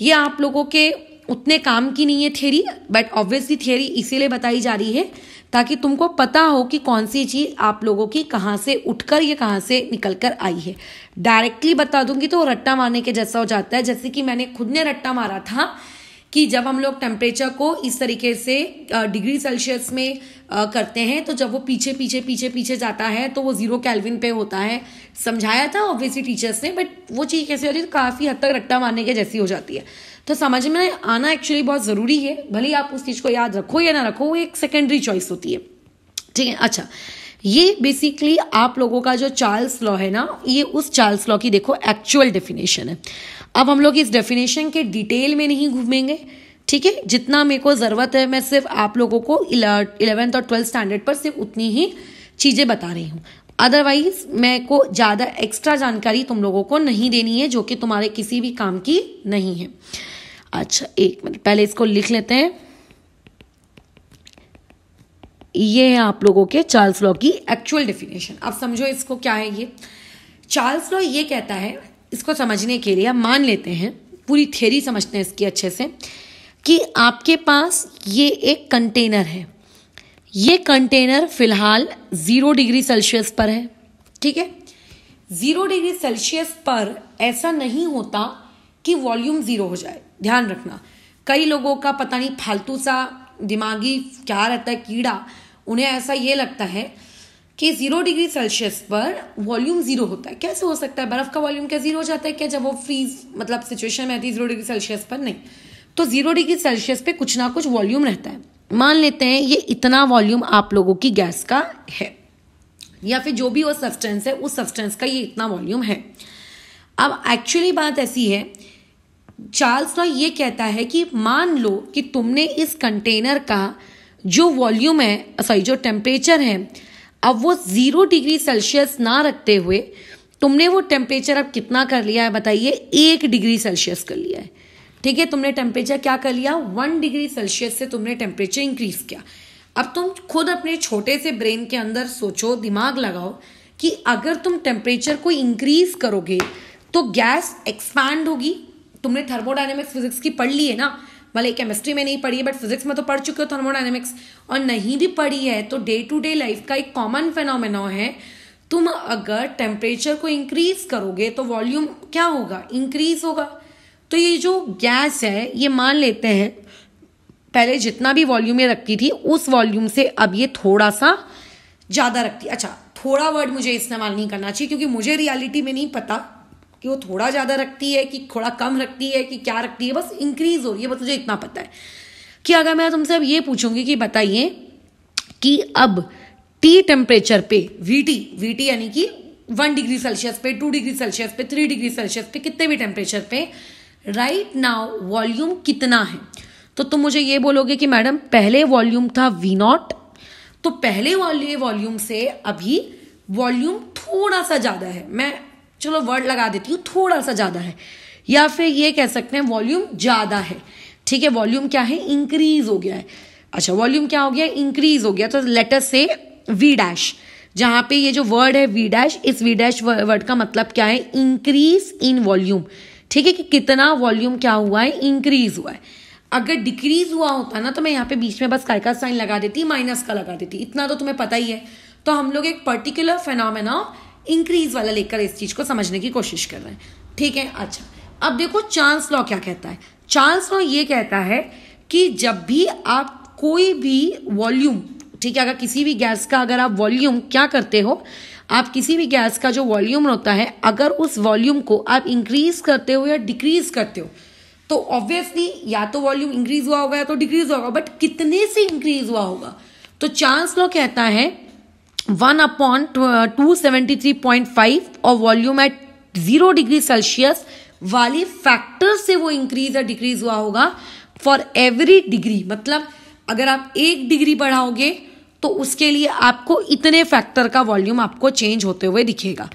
ये आप लोगों के उतने काम की नहीं है थ्योरी, बट ऑब्वियसली थ्योरी इसीलिए बताई जा रही है ताकि तुमको पता हो कि कौन सी चीज़ आप लोगों की कहाँ से उठकर ये कहाँ से निकल कर आई है। डायरेक्टली बता दूंगी तो रट्टा मारने के जैसा हो जाता है, जैसे कि मैंने खुद ने रट्टा मारा था कि जब हम लोग टेम्परेचर को इस तरीके से डिग्री सेल्सियस में करते हैं तो जब वो पीछे पीछे पीछे पीछे जाता है तो वो 0 केल्विन पे होता है। समझाया था ऑब्वियसली टीचर्स ने, बट वो चीज़ कैसे होती है तो काफ़ी हद तक रट्टा मारने के जैसी हो जाती है। तो समझ में आना एक्चुअली बहुत ज़रूरी है, भले आप उस चीज़ को याद रखो या ना रखो, वो एक सेकेंडरी चॉइस होती है। ठीक है, अच्छा, ये बेसिकली आप लोगों का जो चार्ल्स लॉ है ना, ये उस चार्ल्स लॉ की देखो एक्चुअल डेफिनेशन है। अब हम लोग इस डेफिनेशन के डिटेल में नहीं घूमेंगे, ठीक है। जितना मेरे को ज़रूरत है मैं सिर्फ आप लोगों को 11th और 12th स्टैंडर्ड पर सिर्फ उतनी ही चीज़ें बता रही हूँ। अदरवाइज मैं को ज़्यादा एक्स्ट्रा जानकारी तुम लोगों को नहीं देनी है जो कि तुम्हारे किसी भी काम की नहीं है। अच्छा, एक मिनट पहले इसको लिख लेते हैं। ये है आप लोगों के चार्ल्स लॉ की एक्चुअल डेफिनेशन। अब समझो इसको क्या है। ये चार्ल्स लॉ ये कहता है, इसको समझने के लिए मान लेते हैं, पूरी थ्योरी समझते हैं इसकी अच्छे से, कि आपके पास ये एक कंटेनर है। ये कंटेनर फिलहाल 0 डिग्री सेल्सियस पर है, ठीक है। 0 डिग्री सेल्सियस पर ऐसा नहीं होता कि वॉल्यूम 0 हो जाए, ध्यान रखना। कई लोगों का पता नहीं फालतू सा दिमागी क्या रहता है कीड़ा, उन्हें ऐसा ये लगता है कि 0 डिग्री सेल्सियस पर वॉल्यूम 0 होता है। कैसे हो सकता है? बर्फ का वॉल्यूम क्या 0 हो जाता है क्या जब वो फ्रीज मतलब सिचुएशन में आती है 0 डिग्री सेल्सियस पर? नहीं। तो 0 डिग्री सेल्सियस पे कुछ ना कुछ वॉल्यूम रहता है। मान लेते हैं ये इतना वॉल्यूम आप लोगों की गैस का है, या फिर जो भी वो सब्सटेंस है उस सब्सटेंस का ये इतना वॉल्यूम है। अब एक्चुअली बात ऐसी है, चार्ल्स लॉ ये कहता है कि मान लो कि तुमने इस कंटेनर का जो वॉल्यूम है, सॉरी जो टेम्परेचर है, अब वो 0 डिग्री सेल्सियस ना रखते हुए तुमने वो टेम्परेचर अब कितना कर लिया है बताइए? 1 डिग्री सेल्सियस कर लिया है, ठीक है। तुमने टेम्परेचर क्या कर लिया? 1 डिग्री सेल्सियस से तुमने टेम्परेचर इंक्रीज किया। अब तुम खुद अपने छोटे से ब्रेन के अंदर सोचो, दिमाग लगाओ कि अगर तुम टेम्परेचर को इंक्रीज करोगे तो गैस एक्सपैंड होगी। तुमने थर्मोडायनेमिक्स फिजिक्स की पढ़ ली है ना, भले केमिस्ट्री में नहीं पढ़ी है बट फिजिक्स में तो पढ़ चुके हो थर्मोडायनेमिक्स, और नहीं भी पढ़ी है तो डे टू डे लाइफ का एक कॉमन फेनोमेना है। तुम अगर टेम्परेचर को इंक्रीज करोगे तो वॉल्यूम क्या होगा? इंक्रीज होगा। तो ये जो गैस है, ये मान लेते हैं पहले जितना भी वॉल्यूम ये रखती थी उस वॉल्यूम से अब ये थोड़ा सा ज़्यादा रखती है। अच्छा, थोड़ा वर्ड मुझे इस्तेमाल नहीं करना चाहिए क्योंकि मुझे रियलिटी में नहीं पता कि वो थोड़ा ज़्यादा रखती है कि थोड़ा कम रखती है कि क्या रखती है, बस इंक्रीज हो रही है, बस मुझे इतना पता है। कि अगर मैं तुमसे अब ये पूछूंगी कि बताइए कि अब टी टेम्परेचर पे वीटी यानी कि 1 डिग्री सेल्सियस पे, 2 डिग्री सेल्सियस पे, 3 डिग्री सेल्सियस पे, कितने भी टेम्परेचर पे राइट नाउ वॉल्यूम कितना है, तो तुम मुझे ये बोलोगे कि मैडम पहले वॉल्यूम था V0, तो पहले वाले वॉल्यूम से अभी वॉल्यूम थोड़ा सा ज़्यादा है। मैं चलो वर्ड लगा देती हूँ, थोड़ा सा ज़्यादा है, या फिर ये कह सकते हैं वॉल्यूम ज़्यादा है, ठीक है। वॉल्यूम क्या है? इंक्रीज हो गया है। अच्छा वॉल्यूम क्या हो गया, इंक्रीज हो गया। तो लेटर से वी डैश, जहां पे ये जो वर्ड है वी डैश, इस वी डैश वर्ड का मतलब क्या है, इंक्रीज इन वॉल्यूम। ठीक है, कि कितना वॉल्यूम क्या हुआ है, इंक्रीज हुआ है। अगर डिक्रीज हुआ होता ना तो मैं यहाँ पे बीच में बस का साइन लगा देती, माइनस का लगा देती, इतना तो तुम्हें पता ही है। तो हम लोग एक पर्टिकुलर फेनोमेना इंक्रीज वाला लेकर इस चीज को समझने की कोशिश कर रहे हैं। ठीक है, अच्छा अब देखो चार्ल्स लॉ क्या कहता है। चार्ल्स लॉ ये कहता है कि जब भी आप कोई भी वॉल्यूम, ठीक है, अगर किसी भी गैस का अगर आप वॉल्यूम क्या करते हो, आप किसी भी गैस का जो वॉल्यूम होता है, अगर उस वॉल्यूम को आप इंक्रीज करते हो या डिक्रीज करते हो तो ऑब्वियसली या तो वॉल्यूम इंक्रीज हुआ होगा या तो डिक्रीज हुआ होगा, बट कितने से इंक्रीज हुआ होगा। तो चार्ल्स लॉ कहता है 1/273.5 और वॉल्यूम एट 0 डिग्री सेल्सियस वाली फैक्टर से वो इंक्रीज या डिक्रीज हुआ होगा फॉर एवरी डिग्री। मतलब अगर आप 1 डिग्री बढ़ाओगे तो उसके लिए आपको इतने फैक्टर का वॉल्यूम आपको चेंज होते हुए दिखेगा।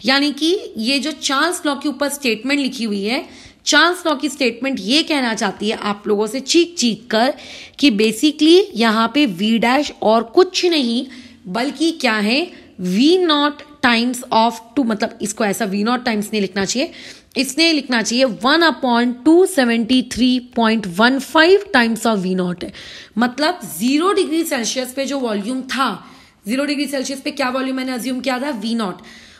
यानी कि ये जो चार्ल्स लॉ के ऊपर स्टेटमेंट लिखी हुई है, चार्ल्स लॉ की स्टेटमेंट ये कहना चाहती है आप लोगों से चीख कर कि बेसिकली यहाँ पे वी डैश और कुछ नहीं बल्कि क्या है, वी नॉट टाइम्स ऑफ 2, मतलब इसको ऐसा वी नॉट टाइम्स नहीं लिखना चाहिए, इसने लिखना चाहिए 1/273.15 टाइम्स ऑफ वी नॉट है। मतलब 0 डिग्री सेल्सियस पे जो वॉल्यूम था, 0 डिग्री सेल्सियस पे क्या वॉल्यूम मैंने अज्यूम किया था, वी नॉट,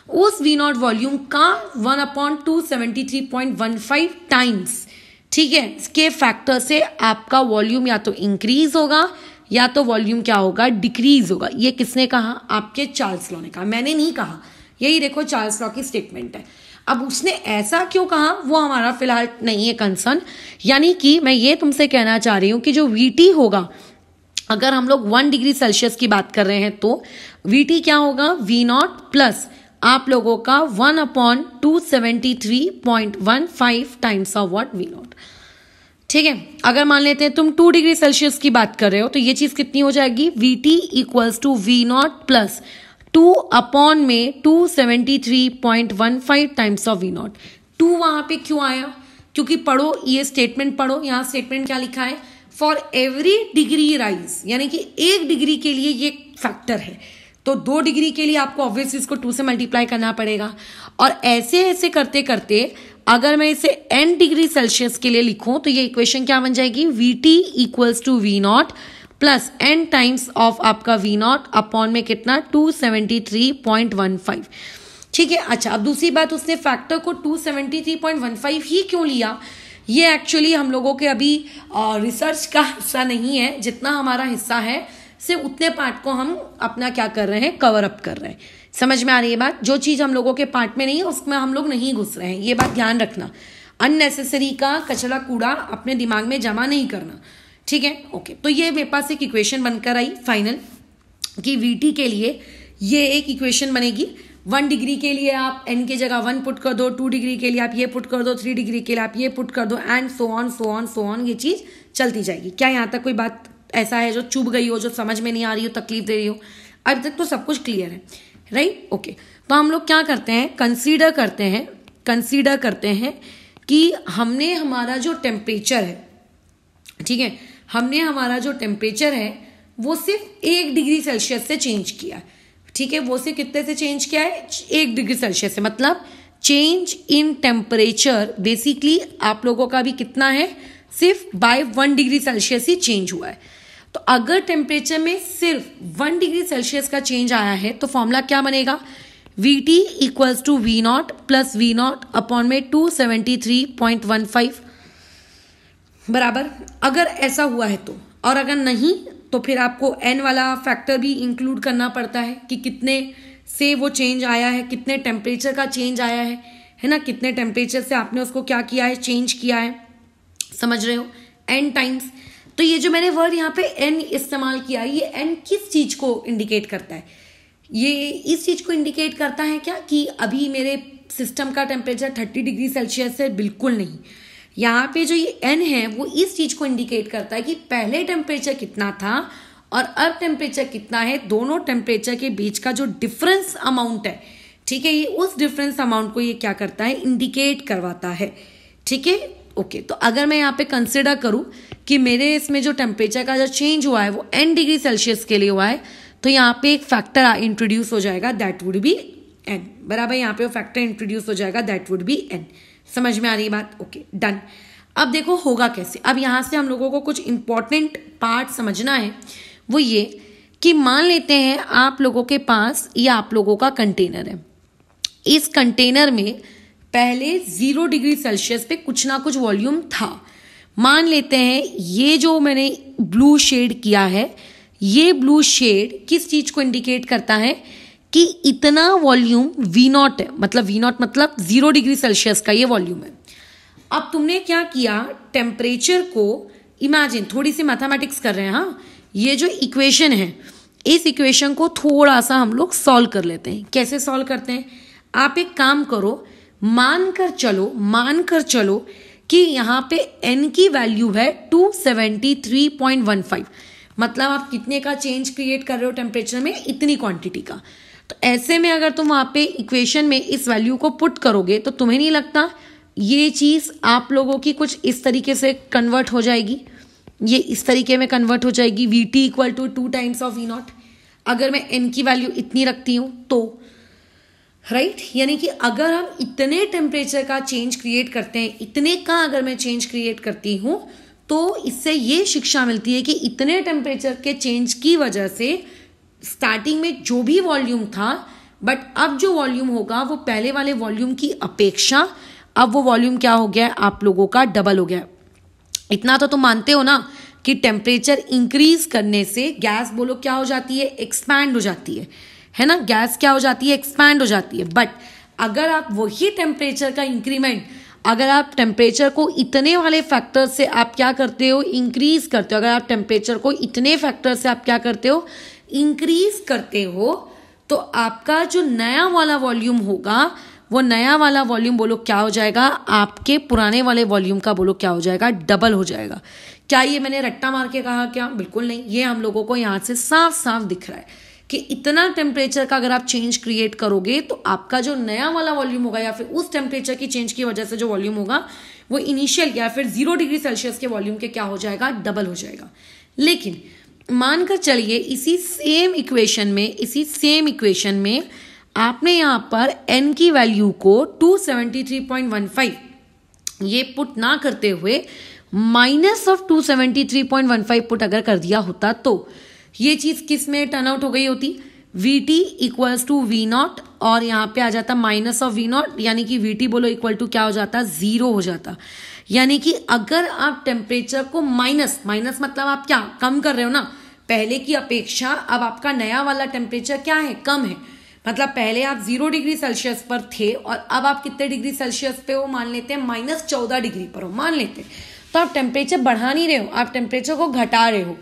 उस वी नॉट वॉल्यूम का 1/273.15 टाइम्स, ठीक है, इसके फैक्टर से आपका वॉल्यूम या तो इंक्रीज होगा या तो वॉल्यूम क्या होगा, डिक्रीज होगा। ये किसने कहा, आपके चार्ल्स लॉ ने कहा, मैंने नहीं कहा। यही देखो चार्ल्स लॉ की स्टेटमेंट है। अब उसने ऐसा क्यों कहा वो हमारा फिलहाल नहीं है कंसर्न। यानी कि मैं ये तुमसे कहना चाह रही हूं कि जो वीटी होगा, अगर हम लोग 1 डिग्री सेल्सियस की बात कर रहे हैं तो वीटी क्या होगा, वी नॉट प्लस आप लोगों का 1/273.15 times of what, V naught. ठीक है, अगर मान लेते हैं तुम 2 डिग्री सेल्सियस की बात कर रहे हो तो ये चीज कितनी हो जाएगी, VT equals to V naught plus 2/273.15 times of V naught. 2 वहां पे क्यों आया, क्योंकि पढ़ो ये स्टेटमेंट पढ़ो, यहां स्टेटमेंट क्या लिखा है, फॉर एवरी डिग्री राइज, यानी कि 1 डिग्री के लिए ये फैक्टर है। तो 2 डिग्री के लिए आपको ऑब्वियसली इसको 2 से मल्टीप्लाई करना पड़ेगा। और ऐसे ऐसे करते करते अगर मैं इसे n डिग्री सेल्सियस के लिए लिखूं तो ये इक्वेशन क्या बन जाएगी, Vt equals to V naught plus n times of आपका वी नॉट अपॉन में कितना 273.15। ठीक है, अच्छा अब दूसरी बात, उसने फैक्टर को 273.15 ही क्यों लिया, ये एक्चुअली हम लोगों के अभी रिसर्च का हिस्सा नहीं है। जितना हमारा हिस्सा है सिर्फ उतने पार्ट को हम अपना क्या कर रहे हैं, कवर अप कर रहे हैं। समझ में आ रही है बात, जो चीज हम लोगों के पार्ट में नहीं है उसमें हम लोग नहीं घुस रहे हैं, ये बात ध्यान रखना। अननेसेसरी का कचरा कूड़ा अपने दिमाग में जमा नहीं करना, ठीक है, ओके। तो ये मेरे पास एक इक्वेशन बनकर आई फाइनल कि वीटी के लिए ये एक इक्वेशन बनेगी। 1 डिग्री के लिए आप n की जगह 1 पुट कर दो, 2 डिग्री के लिए आप ये पुट कर दो, 3 डिग्री के लिए आप ये पुट कर दो, and so on so on so on, ये चीज चलती जाएगी। क्या यहाँ तक कोई बात ऐसा है जो चुभ गई हो, जो समझ में नहीं आ रही हो, तकलीफ दे रही हो? अभी तक तो सब कुछ क्लियर है, राइट, ओके। तो हम लोग क्या करते हैं, कंसीडर करते हैं कि हमने हमारा जो टेम्परेचर है, ठीक है, हमने हमारा जो टेम्परेचर है वो सिर्फ 1 डिग्री सेल्सियस से चेंज किया, ठीक है, वो सिर्फ कितने से चेंज किया है, 1 डिग्री सेल्सियस से। मतलब चेंज इन टेम्परेचर बेसिकली आप लोगों का भी कितना है, सिर्फ बाय 1 डिग्री सेल्सियस ही चेंज हुआ है। तो अगर टेम्परेचर में सिर्फ 1 डिग्री सेल्सियस का चेंज आया है तो फॉर्मूला क्या बनेगा, Vt equals to V naught plus V naught upon में 273.15 बराबर। अगर ऐसा हुआ है तो, और अगर नहीं तो फिर आपको n वाला फैक्टर भी इंक्लूड करना पड़ता है कि कितने से वो चेंज आया है, कितने टेम्परेचर का चेंज आया है ना, कितने टेम्परेचर से आपने उसको क्या किया है, चेंज किया है, समझ रहे हो, n टाइम्स। तो ये जो मैंने वर्ड यहाँ पे n इस्तेमाल किया, ये n किस चीज को इंडिकेट करता है, ये इस चीज को इंडिकेट करता है क्या कि अभी मेरे सिस्टम का टेम्परेचर 30 डिग्री सेल्सियस है, बिल्कुल नहीं। यहाँ पे जो ये n है वो इस चीज को इंडिकेट करता है कि पहले टेम्परेचर कितना था और अब टेम्परेचर कितना है, दोनों टेम्परेचर के बीच का जो डिफरेंस अमाउंट है, ठीक है, ये उस डिफरेंस अमाउंट को ये क्या करता है, इंडिकेट करवाता है, ठीक है, ओके। तो अगर मैं यहाँ पे कंसिडर करूं कि मेरे इसमें जो टेम्परेचर का जो चेंज हुआ है वो n डिग्री सेल्सियस के लिए हुआ है, तो यहाँ पे एक फैक्टर इंट्रोड्यूस हो जाएगा, दैट वुड बी n। बराबर, यहाँ पे वो फैक्टर इंट्रोड्यूस हो जाएगा, दैट वुड बी n। समझ में आ रही है बात? Okay, done. अब देखो होगा कैसे। अब यहाँ से हम लोगों को कुछ इंपॉर्टेंट पार्ट समझना है, वो ये कि मान लेते हैं आप लोगों के पास ये आप लोगों का कंटेनर है। इस कंटेनर में पहले 0 डिग्री सेल्सियस पे कुछ ना कुछ वॉल्यूम था। मान लेते हैं ये जो मैंने ब्लू शेड किया है, ये ब्लू शेड किस चीज को इंडिकेट करता है कि इतना वॉल्यूम V0 है, मतलब V0 मतलब 0 डिग्री सेल्सियस का ये वॉल्यूम है। अब तुमने क्या किया, टेम्परेचर को इमेजिन, थोड़ी सी मैथमेटिक्स कर रहे हैं। हाँ, ये जो इक्वेशन है, इस इक्वेशन को थोड़ा सा हम लोग सॉल्व कर लेते हैं। कैसे सॉल्व करते हैं? आप एक काम करो, मान कर चलो कि यहाँ पे n की वैल्यू है 273.15, मतलब आप कितने का चेंज क्रिएट कर रहे हो टेम्परेचर में, इतनी क्वांटिटी का। तो ऐसे में अगर तुम वहाँ पे इक्वेशन में इस वैल्यू को पुट करोगे तो तुम्हें नहीं लगता ये चीज़ आप लोगों की कुछ इस तरीके से कन्वर्ट हो जाएगी, ये इस तरीके में कन्वर्ट हो जाएगी, VT equal to 2 times of V0। अगर मैं n की वैल्यू इतनी रखती हूँ तो राइट, यानी कि अगर हम इतने टेम्परेचर का चेंज क्रिएट करते हैं, इतने का अगर मैं चेंज क्रिएट करती हूँ, तो इससे ये शिक्षा मिलती है कि इतने टेम्परेचर के चेंज की वजह से स्टार्टिंग में जो भी वॉल्यूम था, बट अब जो वॉल्यूम होगा वो पहले वाले वॉल्यूम की अपेक्षा अब वो वॉल्यूम क्या हो गया, आप लोगों का डबल हो गया। इतना तो तुम मानते हो ना कि टेम्परेचर इंक्रीज करने से गैस बोलो क्या हो जाती है, एक्सपैंड हो जाती है ना। गैस क्या हो जाती है, एक्सपैंड हो जाती है। बट अगर आप वही टेम्परेचर का इंक्रीमेंट, अगर आप टेम्परेचर को इतने वाले फैक्टर से आप क्या करते हो, इंक्रीज करते हो, अगर आप टेम्परेचर को इतने फैक्टर से आप क्या करते हो, इंक्रीज करते हो, तो आपका जो नया वाला वॉल्यूम होगा, वो नया वाला वॉल्यूम बोलो क्या हो जाएगा, आपके पुराने वाले वॉल्यूम का बोलो क्या हो जाएगा, डबल हो जाएगा। क्या ये मैंने रट्टा मार के कहा क्या? बिल्कुल नहीं, ये हम लोगों को यहाँ से साफ साफ दिख रहा है कि इतना टेम्परेचर का अगर आप चेंज क्रिएट करोगे तो आपका जो नया वाला वॉल्यूम होगा या फिर उस टेम्परेचर की चेंज की वजह से जो वॉल्यूम होगा वो इनिशियल या फिर 0 डिग्री सेल्सियस के वॉल्यूम के क्या हो जाएगा, डबल हो जाएगा। लेकिन मानकर चलिए इसी सेम इक्वेशन में आपने यहाँ पर n की वैल्यू को 273.15 ये पुट ना करते हुए माइनस ऑफ 273.15 पुट अगर कर दिया होता तो ये चीज किस में टर्न आउट हो गई होती, VT इक्वल्स टू V0 और यहाँ पे आ जाता माइनस ऑफ V0, यानी कि VT बोलो इक्वल टू क्या हो जाता, 0 हो जाता। यानी कि अगर आप टेम्परेचर को माइनस मतलब आप क्या कम कर रहे हो ना, पहले की अपेक्षा अब आपका नया वाला टेम्परेचर क्या है, कम है। मतलब पहले आप 0 डिग्री सेल्सियस पर थे और अब आप कितने डिग्री सेल्सियस पे हो, मान लेते हैं -14 डिग्री पर हो, मान लेते हैं। तो आप टेम्परेचर बढ़ा नहीं रहे हो, आप टेम्परेचर को घटा रहे हो।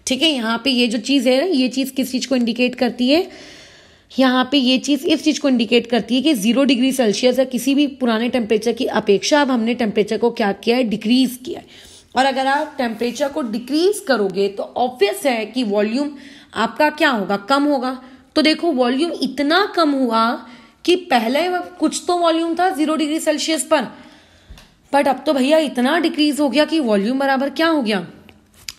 ठीक है, यहाँ पे ये जो चीज़ है, ये चीज़ किस चीज़ को इंडिकेट करती है, यहाँ पे ये चीज़ इस चीज़ को इंडिकेट करती है कि 0 डिग्री सेल्सियस है किसी भी पुराने टेम्परेचर की अपेक्षा अब हमने टेम्परेचर को क्या किया है, डिक्रीज किया है। और अगर आप टेम्परेचर को डिक्रीज करोगे तो ऑब्वियस है कि वॉल्यूम आपका क्या होगा, कम होगा। तो देखो वॉल्यूम इतना कम हुआ कि पहले कुछ तो वॉल्यूम था 0 डिग्री सेल्सियस पर, बट अब तो भैया इतना डिक्रीज हो गया कि वॉल्यूम बराबर क्या हो गया,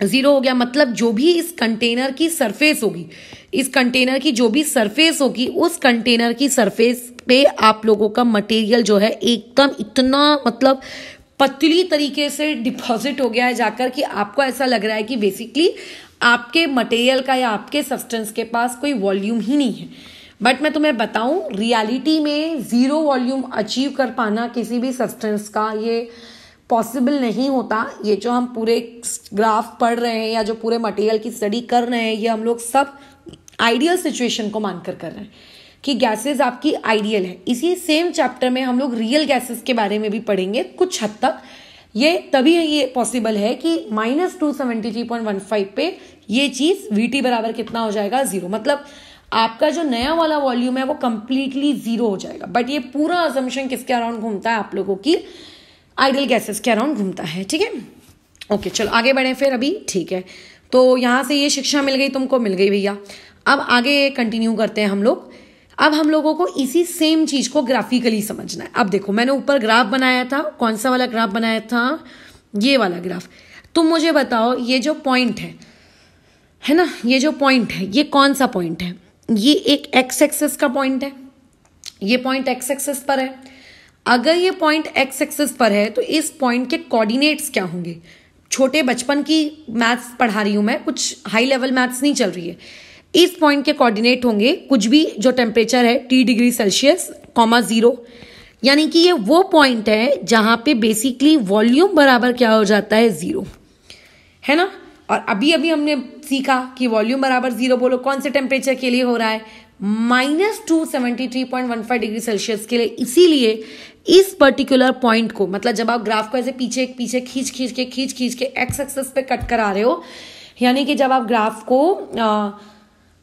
0 हो गया। मतलब जो भी इस कंटेनर की सरफेस होगी, इस कंटेनर की जो भी सरफेस होगी, उस कंटेनर की सरफेस पे आप लोगों का मटेरियल जो है एकदम इतना मतलब पतली तरीके से डिपॉजिट हो गया है जाकर कि आपको ऐसा लग रहा है कि बेसिकली आपके मटेरियल का या आपके सब्सटेंस के पास कोई वॉल्यूम ही नहीं है। बट मैं तुम्हें बताऊं, रियलिटी में 0 वॉल्यूम अचीव कर पाना किसी भी सब्सटेंस का ये पॉसिबल नहीं होता। ये जो हम पूरे ग्राफ पढ़ रहे हैं या जो पूरे मटेरियल की स्टडी कर रहे हैं, ये हम लोग सब आइडियल सिचुएशन को मानकर कर रहे हैं कि गैसेस आपकी आइडियल है। इसी सेम चैप्टर में हम लोग रियल गैसेस के बारे में भी पढ़ेंगे कुछ हद तक। ये तभी ये पॉसिबल है कि -273.15 पे ये चीज VT बराबर कितना हो जाएगा, 0। मतलब आपका जो नया वाला वॉल्यूम है वो कंप्लीटली 0 हो जाएगा। बट ये पूरा असम्पशन किसके अराउंड घूमता है, आप लोगों की आइडियल गैसेस के अराउंड घूमता है। ठीक है, ओके, चलो आगे बढ़े फिर अभी। ठीक है, तो यहाँ से ये शिक्षा मिल गई, तुमको मिल गई भैया। अब आगे कंटिन्यू करते हैं हम लोग। अब हम लोगों को इसी सेम चीज को ग्राफिकली समझना है। अब देखो मैंने ऊपर ग्राफ बनाया था, कौन सा वाला ग्राफ बनाया था, ये वाला ग्राफ। तुम मुझे बताओ ये जो पॉइंट है ना, ये जो पॉइंट है ये कौन सा पॉइंट है? ये एक एक्स एक्सिस का पॉइंट है, ये पॉइंट एक्स एक्सिस पर है। अगर ये पॉइंट एक्स एक्सिस पर है तो इस पॉइंट के कोऑर्डिनेट्स क्या होंगे? छोटे बचपन की मैथ्स पढ़ा रही हूं मैं, कुछ हाई लेवल मैथ्स नहीं चल रही है। इस पॉइंट के कोऑर्डिनेट होंगे कुछ भी जो टेम्परेचर है T डिग्री सेल्सियस, 0, यानी कि ये वो पॉइंट है जहां पे बेसिकली वॉल्यूम बराबर क्या हो जाता है? 0, है ना। और अभी अभी हमने सीखा कि वॉल्यूम बराबर 0 बोलो कौन से टेम्परेचर के लिए हो रहा है? -273.15 डिग्री सेल्सियस के लिए। इसीलिए इस पर्टिकुलर पॉइंट को, मतलब जब आप ग्राफ को ऐसे पीछे खींच के एक्स एक्सिस पे कट करा रहे हो, यानी कि जब आप ग्राफ को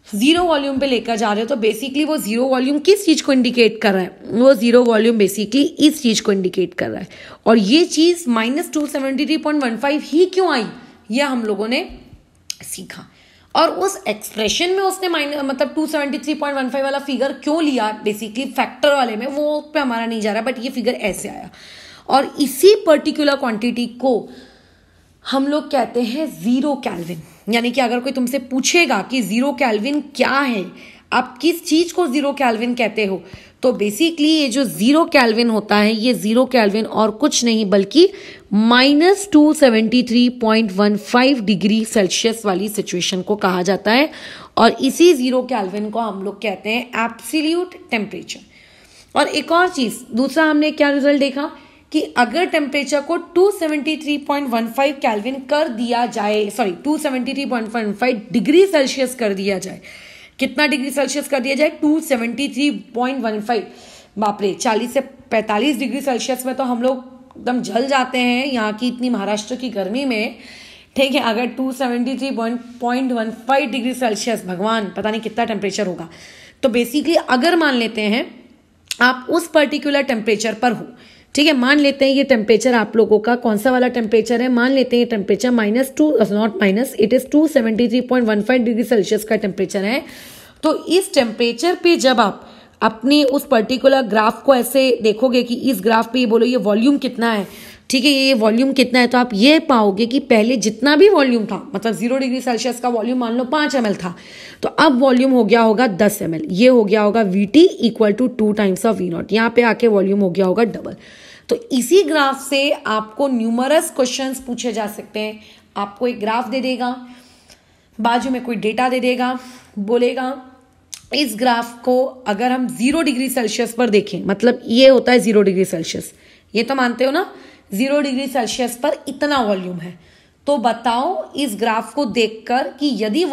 0 वॉल्यूम पे लेकर जा रहे हो, तो बेसिकली वो 0 वॉल्यूम किस चीज को इंडिकेट कर रहा है? वो 0 वॉल्यूम बेसिकली इस चीज को इंडिकेट कर रहा है। और ये चीज -273.15 ही क्यों आई, यह हम लोगों ने सीखा। और उस एक्सप्रेशन में उसने मतलब 273.15 वाला फिगर क्यों लिया, बेसिकली फैक्टर वाले में, वो पे हमारा नहीं जा रहा, बट ये फिगर ऐसे आया। और इसी पर्टिकुलर क्वांटिटी को हम लोग कहते हैं 0 केल्विन। यानी कि अगर कोई तुमसे पूछेगा कि 0 केल्विन क्या है, आप किस चीज को 0 केल्विन कहते हो, तो बेसिकली ये जो 0 केल्विन होता है, ये 0 केल्विन और कुछ नहीं बल्कि -273.15 डिग्री सेल्सियस वाली सिचुएशन को कहा जाता है। और इसी 0 केल्विन को हम लोग कहते हैं एब्सोल्यूट टेम्परेचर। और एक और चीज, दूसरा हमने क्या रिजल्ट देखा कि अगर टेम्परेचर को 273.15 केल्विन कर दिया जाए, 273.15 डिग्री सेल्सियस कर दिया जाए, कितना डिग्री सेल्सियस कर दिया जाए? 273.15। बाप रे, 40 से 45 डिग्री सेल्सियस में तो हम लोग एकदम जल जाते हैं यहाँ की इतनी महाराष्ट्र की गर्मी में, ठीक है। अगर 273.15 डिग्री सेल्सियस, भगवान पता नहीं कितना टेम्परेचर होगा। तो बेसिकली अगर मान लेते हैं आप उस पर्टिकुलर टेम्परेचर पर हो, ठीक है, मान लेते हैं ये टेम्परेचर आप लोगों का कौन सा वाला टेम्परेचर है? मान लेते हैं ये temperature it is 273.15 degree Celsius का टेम्परेचर है। तो इस टेम्परेचर पे जब आप अपने उस पर्टिकुलर ग्राफ को ऐसे देखोगे कि इस ग्राफ पे ये बोलो ये वॉल्यूम कितना है, ठीक है, ये वॉल्यूम कितना है, तो आप ये पाओगे कि पहले जितना भी वॉल्यूम था, मतलब 0 डिग्री सेल्सियस का वॉल्यूम मान लो 5 ml था, तो अब वॉल्यूम हो गया होगा 10 ml। ये हो गया होगा VT equal to 2 times of V0। यहाँ पे आके वॉल्यूम हो गया होगा डबल। तो इसी ग्राफ से आपको न्यूमरस क्वेश्चंस पूछे जा सकते हैं। आपको एक ग्राफ दे देगा, बाजू में कोई डेटा दे देगा, बोलेगा इस ग्राफ को अगर हम 0 डिग्री सेल्सियस पर देखें, मतलब ये होता है 0 डिग्री सेल्सियस, ये तो मानते हो ना, 0 डिग्री सेल्सियस पर इतना वॉल्यूम है, तो बताओ इस ग्राफ को देखकर कि यदि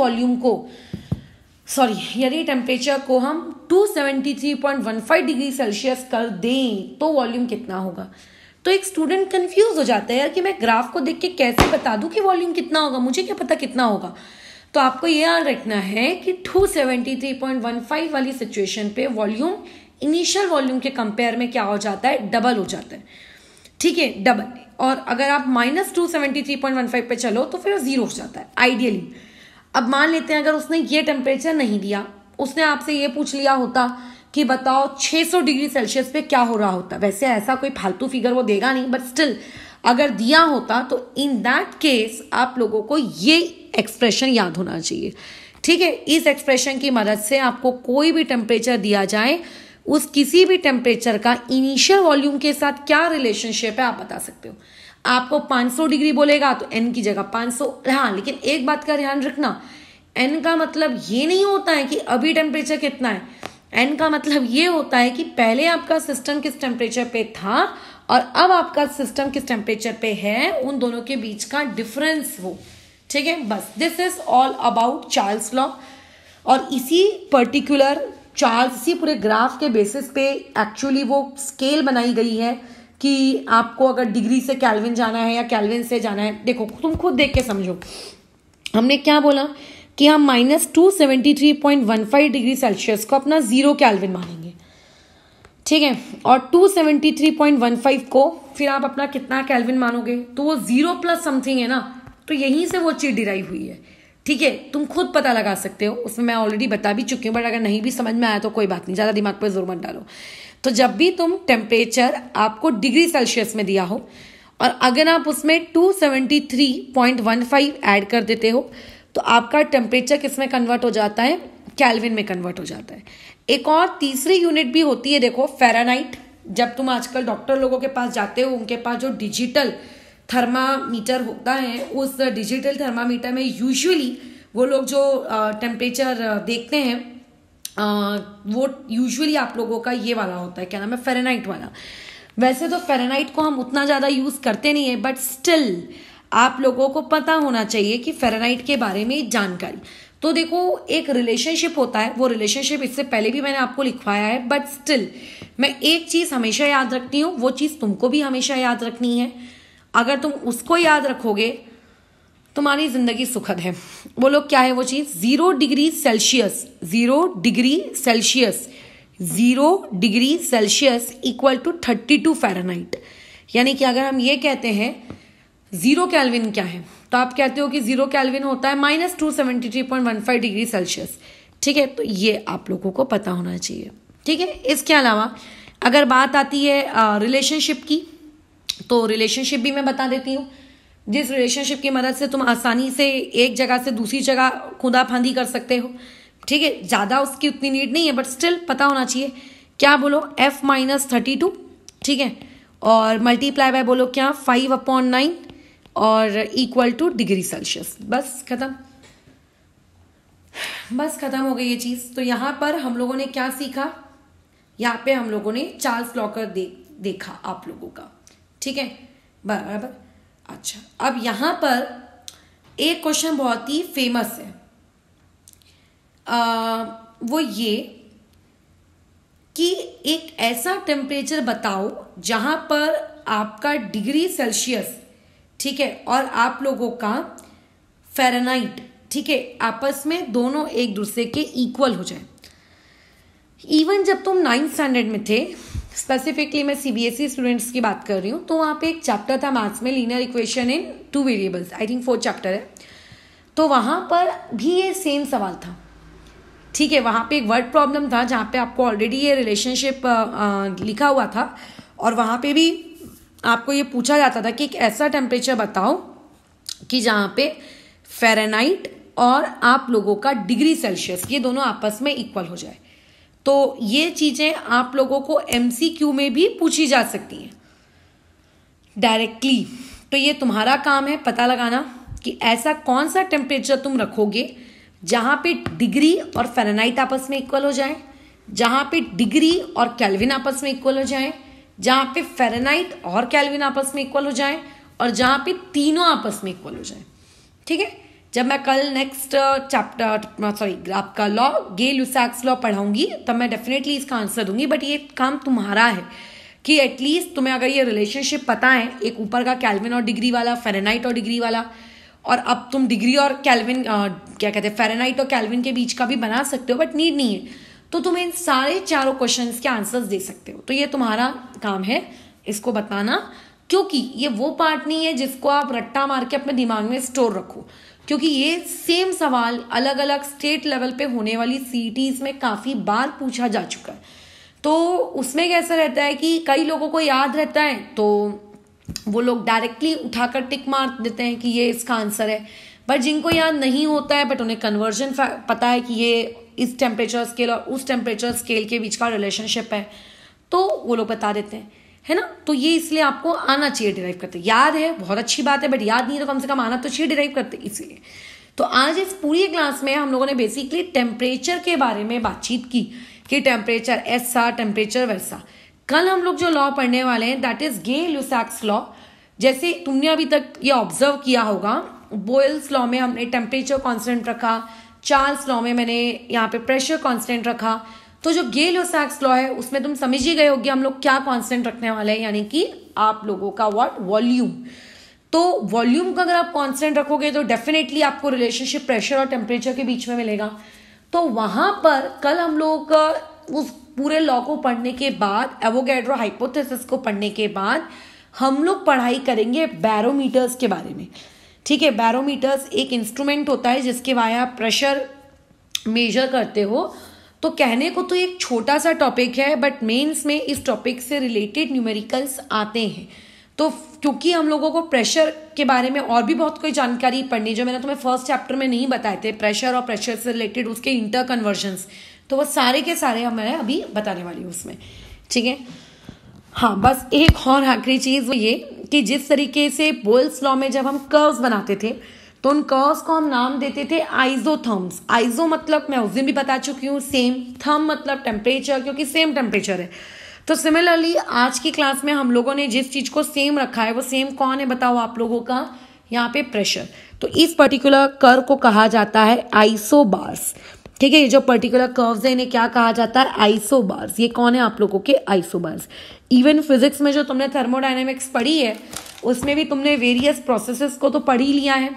टेम्परेचर को हम 273.15 डिग्री सेल्सियस कर दें तो वॉल्यूम कितना होगा। तो एक स्टूडेंट कंफ्यूज हो जाता है यार कि मैं ग्राफ को देख के कैसे बता दूं कि वॉल्यूम कितना होगा, मुझे क्या पता कितना होगा। तो आपको ये याद रखना है कि 273.15 वाली सिचुएशन पे वॉल्यूम इनिशियल वॉल्यूम के कंपेयर में क्या हो जाता है? डबल हो जाता है, ठीक है, डबल। और अगर आप -273.15 पे चलो तो फिर 0 हो जाता है आइडियली। अब मान लेते हैं अगर उसने ये टेम्परेचर नहीं दिया, उसने आपसे ये पूछ लिया होता कि बताओ 600 डिग्री सेल्सियस पे क्या हो रहा होता। वैसे ऐसा कोई फालतू फिगर वो देगा नहीं, बट स्टिल अगर दिया होता तो इन दैट केस आप लोगों को ये एक्सप्रेशन याद होना चाहिए, ठीक है। इस एक्सप्रेशन की मदद से आपको कोई भी टेम्परेचर दिया जाए, उस किसी भी टेम्परेचर का इनिशियल वॉल्यूम के साथ क्या रिलेशनशिप है आप बता सकते हो। आपको 500 डिग्री बोलेगा तो n की जगह 500। हाँ, लेकिन एक बात का ध्यान रखना, n का मतलब ये नहीं होता है कि अभी टेम्परेचर कितना है। n का मतलब ये होता है कि पहले आपका सिस्टम किस टेम्परेचर पे था और अब आपका सिस्टम किस टेम्परेचर पे है, उन दोनों के बीच का डिफरेंस हो, ठीक है। बस this is all about Charles law. और इसी पर्टिकुलर इसी पूरे ग्राफ के बेसिस पे एक्चुअली वो स्केल बनाई गई है कि आपको अगर डिग्री से केल्विन जाना है या केल्विन से जाना है। देखो तुम खुद देख के समझो, हमने क्या बोला कि हम -273.15 डिग्री सेल्सियस को अपना 0 केल्विन मानेंगे, ठीक है। और 273.15 को फिर आप अपना कितना केल्विन मानोगे, तो वो 0 प्लस समथिंग है ना, तो यहीं से वो चीज डिराइव हुई है, ठीक है। तुम खुद पता लगा सकते हो, उसमें मैं ऑलरेडी बता भी चुकी हूँ, बट अगर नहीं भी समझ में आया तो कोई बात नहीं, ज़्यादा दिमाग पर जोर मत डालो। तो जब भी तुम टेम्परेचर आपको डिग्री सेल्सियस में दिया हो और अगर आप उसमें 273.15 ऐड कर देते हो तो आपका टेम्परेचर किस में कन्वर्ट हो जाता है, केल्विन में कन्वर्ट हो जाता है। एक और तीसरी यूनिट भी होती है, देखो फ़ारेनहाइट। जब तुम आजकल डॉक्टर लोगों के पास जाते हो, उनके पास जो डिजिटल थर्मामीटर होता है, उस डिजिटल थर्मामीटर में यूजुअली वो लोग जो टेम्परेचर देखते हैं वो यूजुअली आप लोगों का ये वाला होता है, क्या नाम है, फ़ारेनहाइट वाला। वैसे तो फ़ारेनहाइट को हम उतना ज़्यादा यूज़ करते नहीं है, बट स्टिल आप लोगों को पता होना चाहिए कि फ़ारेनहाइट के बारे में जानकारी। तो देखो एक रिलेशनशिप होता है, वो रिलेशनशिप इससे पहले भी मैंने आपको लिखवाया है, बट स्टिल मैं एक चीज़ हमेशा याद रखती हूँ, वो चीज़ तुमको भी हमेशा याद रखनी है। अगर तुम उसको याद रखोगे तुम्हारी जिंदगी सुखद है। बोलो क्या है वो चीज़, 0 degree Celsius, 0 degree Celsius, 0 degree Celsius equal to 32 Fahrenheit. यानी कि अगर हम ये कहते हैं 0 केल्विन क्या है, तो आप कहते हो कि 0 केल्विन होता है -273.15 डिग्री सेल्सियस। ठीक है, तो ये आप लोगों को पता होना चाहिए। ठीक है, इसके अलावा अगर बात आती है रिलेशनशिप की, तो रिलेशनशिप भी मैं बता देती हूँ, जिस रिलेशनशिप की मदद से तुम आसानी से एक जगह से दूसरी जगह खुदा फांदी कर सकते हो। ठीक है, ज़्यादा उसकी उतनी नीड नहीं है, बट स्टिल पता होना चाहिए। क्या बोलो, F-32, ठीक है, और मल्टीप्लाई बाय बोलो क्या 5/9 और इक्वल टू डिग्री सेल्सियस। बस खत्म, बस खत्म हो गई ये चीज़। तो यहाँ पर हम लोगों ने क्या सीखा, यहाँ पे हम लोगों ने चार्ल्स क्लॉकर देखा आप लोगों का। ठीक है, बराबर। अच्छा, अब यहाँ पर एक क्वेश्चन बहुत ही फेमस है, वो ये कि एक ऐसा टेम्परेचर बताओ जहां पर आपका डिग्री सेल्सियस, ठीक है, और आप लोगों का फ़ारेनहाइट, ठीक है, आपस में दोनों एक दूसरे के इक्वल हो जाए। इवन जब तुम 9th स्टैंडर्ड में थे, स्पेसिफिकली मैं सीबीएसई स्टूडेंट्स की बात कर रही हूँ, तो वहाँ पे एक चैप्टर था मैथ्स में, linear equation in 2 variables, I think 4th chapter है। तो वहाँ पर भी ये सेम सवाल था। ठीक है, वहाँ पे एक वर्ड प्रॉब्लम था जहाँ पे आपको ऑलरेडी ये रिलेशनशिप लिखा हुआ था, और वहाँ पे भी आपको ये पूछा जाता था कि एक ऐसा टेम्परेचर बताओ कि जहाँ पे फ़ारेनहाइट और आप लोगों का डिग्री सेल्सियस ये दोनों आपस में इक्वल हो जाए। तो ये चीज़ें आप लोगों को एमसीक्यू में भी पूछी जा सकती हैं डायरेक्टली। तो ये तुम्हारा काम है पता लगाना कि ऐसा कौन सा टेम्परेचर तुम रखोगे जहाँ पे डिग्री और फ़ारेनहाइट आपस में इक्वल हो जाए, जहाँ पे डिग्री और केल्विन आपस में इक्वल हो जाए, जहाँ पे फ़ारेनहाइट और केल्विन आपस में इक्वल हो जाए, और जहाँ पे तीनों आपस में इक्वल हो जाए। ठीक है, जब मैं कल नेक्स्ट चैप्टर आपका लॉ गे-लुसाक्स लॉ पढ़ाऊंगी तब मैं डेफिनेटली इसका आंसर दूंगी। बट ये काम तुम्हारा है कि एटलीस्ट तुम्हें अगर ये रिलेशनशिप पता है, एक ऊपर का केल्विन और डिग्री वाला, फ़ारेनहाइट और डिग्री वाला, और अब तुम डिग्री और केल्विन क्या कहते हैं फ़ारेनहाइट और केल्विन के बीच का भी बना सकते हो, बट नीड नहीं है, तो तुम इन सारे चारों क्वेश्चंस के आंसर्स दे सकते हो। तो ये तुम्हारा काम है इसको बताना, क्योंकि ये वो पार्ट नहीं है जिसको आप रट्टा मार के अपने दिमाग में स्टोर रखो, क्योंकि ये सेम सवाल अलग अलग स्टेट लेवल पे होने वाली सीईटीज में काफ़ी बार पूछा जा चुका है। तो उसमें कैसा रहता है कि कई लोगों को याद रहता है तो वो लोग डायरेक्टली उठाकर टिक मार देते हैं कि ये इसका आंसर है, बट जिनको याद नहीं होता है बट उन्हें कन्वर्जन पता है कि ये इस टेम्परेचर स्केल और उस टेम्परेचर स्केल के बीच का रिलेशनशिप है, तो वो लोग बता देते हैं, है ना। तो ये इसलिए आपको आना चाहिए डिराइव करते। याद है बहुत अच्छी बात है, बट याद नहीं है तो कम से कम आना तो चाहिए डिराइव करते, इसलिए। तो आज इस पूरी क्लास में हम लोगों ने बेसिकली टेम्परेचर के बारे में बातचीत की कि टेम्परेचर ऐसा, टेम्परेचर वैसा। कल हम लोग जो लॉ पढ़ने वाले हैं दैट इज गे-लुसाक्स लॉ। जैसे तुमने अभी तक ये ऑब्जर्व किया होगा, बोयल्स लॉ में हमने टेम्परेचर कांस्टेंट रखा, चार्ल्स लॉ में मैंने यहाँ पे प्रेशर कांस्टेंट रखा। तो जो गे-लुसाक्स लॉ है उसमें तुम समझ ही गए होगे हम लोग क्या कांस्टेंट रखने वाले हैं, यानी कि आप लोगों का व्हाट, वॉल्यूम। तो वॉल्यूम का अगर आप कांस्टेंट रखोगे तो डेफिनेटली आपको रिलेशनशिप प्रेशर और टेम्परेचर के बीच में मिलेगा। तो वहां पर कल हम लोग उस पूरे लॉ को पढ़ने के बाद, एवोगैड्रो हाइपोथेसिस को पढ़ने के बाद हम लोग पढ़ाई करेंगे बैरोमीटर्स के बारे में। ठीक है, बैरोमीटर्स एक इंस्ट्रूमेंट होता है जिसके वाया प्रेशर मेजर करते हो। तो कहने को तो एक छोटा सा टॉपिक है, बट मेंस में इस टॉपिक से रिलेटेड न्यूमेरिकल्स आते हैं। तो क्योंकि हम लोगों को प्रेशर के बारे में और भी बहुत कोई जानकारी पढ़नी, जो मैंने तुम्हें फर्स्ट चैप्टर में नहीं बताए थे, प्रेशर और प्रेशर से रिलेटेड उसके इंटर कन्वर्जन्स, तो वो सारे के सारे मैं अभी बताने वाली हूँ उसमें, ठीक है। हाँ, बस एक और आखिरी चीज़ वो ये कि जिस तरीके से बोयल्स लॉ में जब हम कर्व्स बनाते थे तो उन कर्व्स को हम नाम देते थे आइसोथर्म्स। आइसो मतलब मैं उस दिन भी बता चुकी हूँ सेम, थर्म मतलब टेम्परेचर, क्योंकि सेम टेम्परेचर है। तो सिमिलरली आज की क्लास में हम लोगों ने जिस चीज़ को सेम रखा है वो सेम कौन है बताओ आप लोगों का, यहाँ पे प्रेशर। तो इस पर्टिकुलर कर्व को कहा जाता है आइसोबार्स, ठीक है। ये जो पर्टिकुलर कर्व्स है इन्हें क्या कहा जाता है, आइसोबार्स। ये कौन है आप लोगों के, आइसोबार्स। इवन फिजिक्स में जो तुमने थर्मोडायनेमिक्स पढ़ी है उसमें भी तुमने वेरियस प्रोसेसेस को तो पढ़ ही लिया है,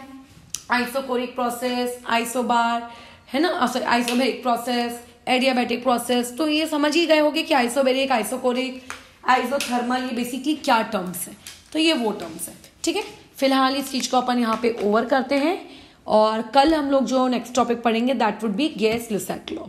आइसोकोरिक प्रोसेस, आइसोबार, है ना, आइसोबैरिक प्रोसेस, एडियाबैटिक प्रोसेस। तो ये समझ ही गए होगे कि आइसोबैरिक, आइसोकोरिक, आइसोथर्मल ये बेसिकली क्या टर्म्स हैं। तो ये वो टर्म्स हैं, ठीक है। फिलहाल इस चीज़ को अपन यहाँ पे ओवर करते हैं और कल हम लोग जो नेक्स्ट टॉपिक पढ़ेंगे दैट वुड बी गैस-लीसाक लॉ।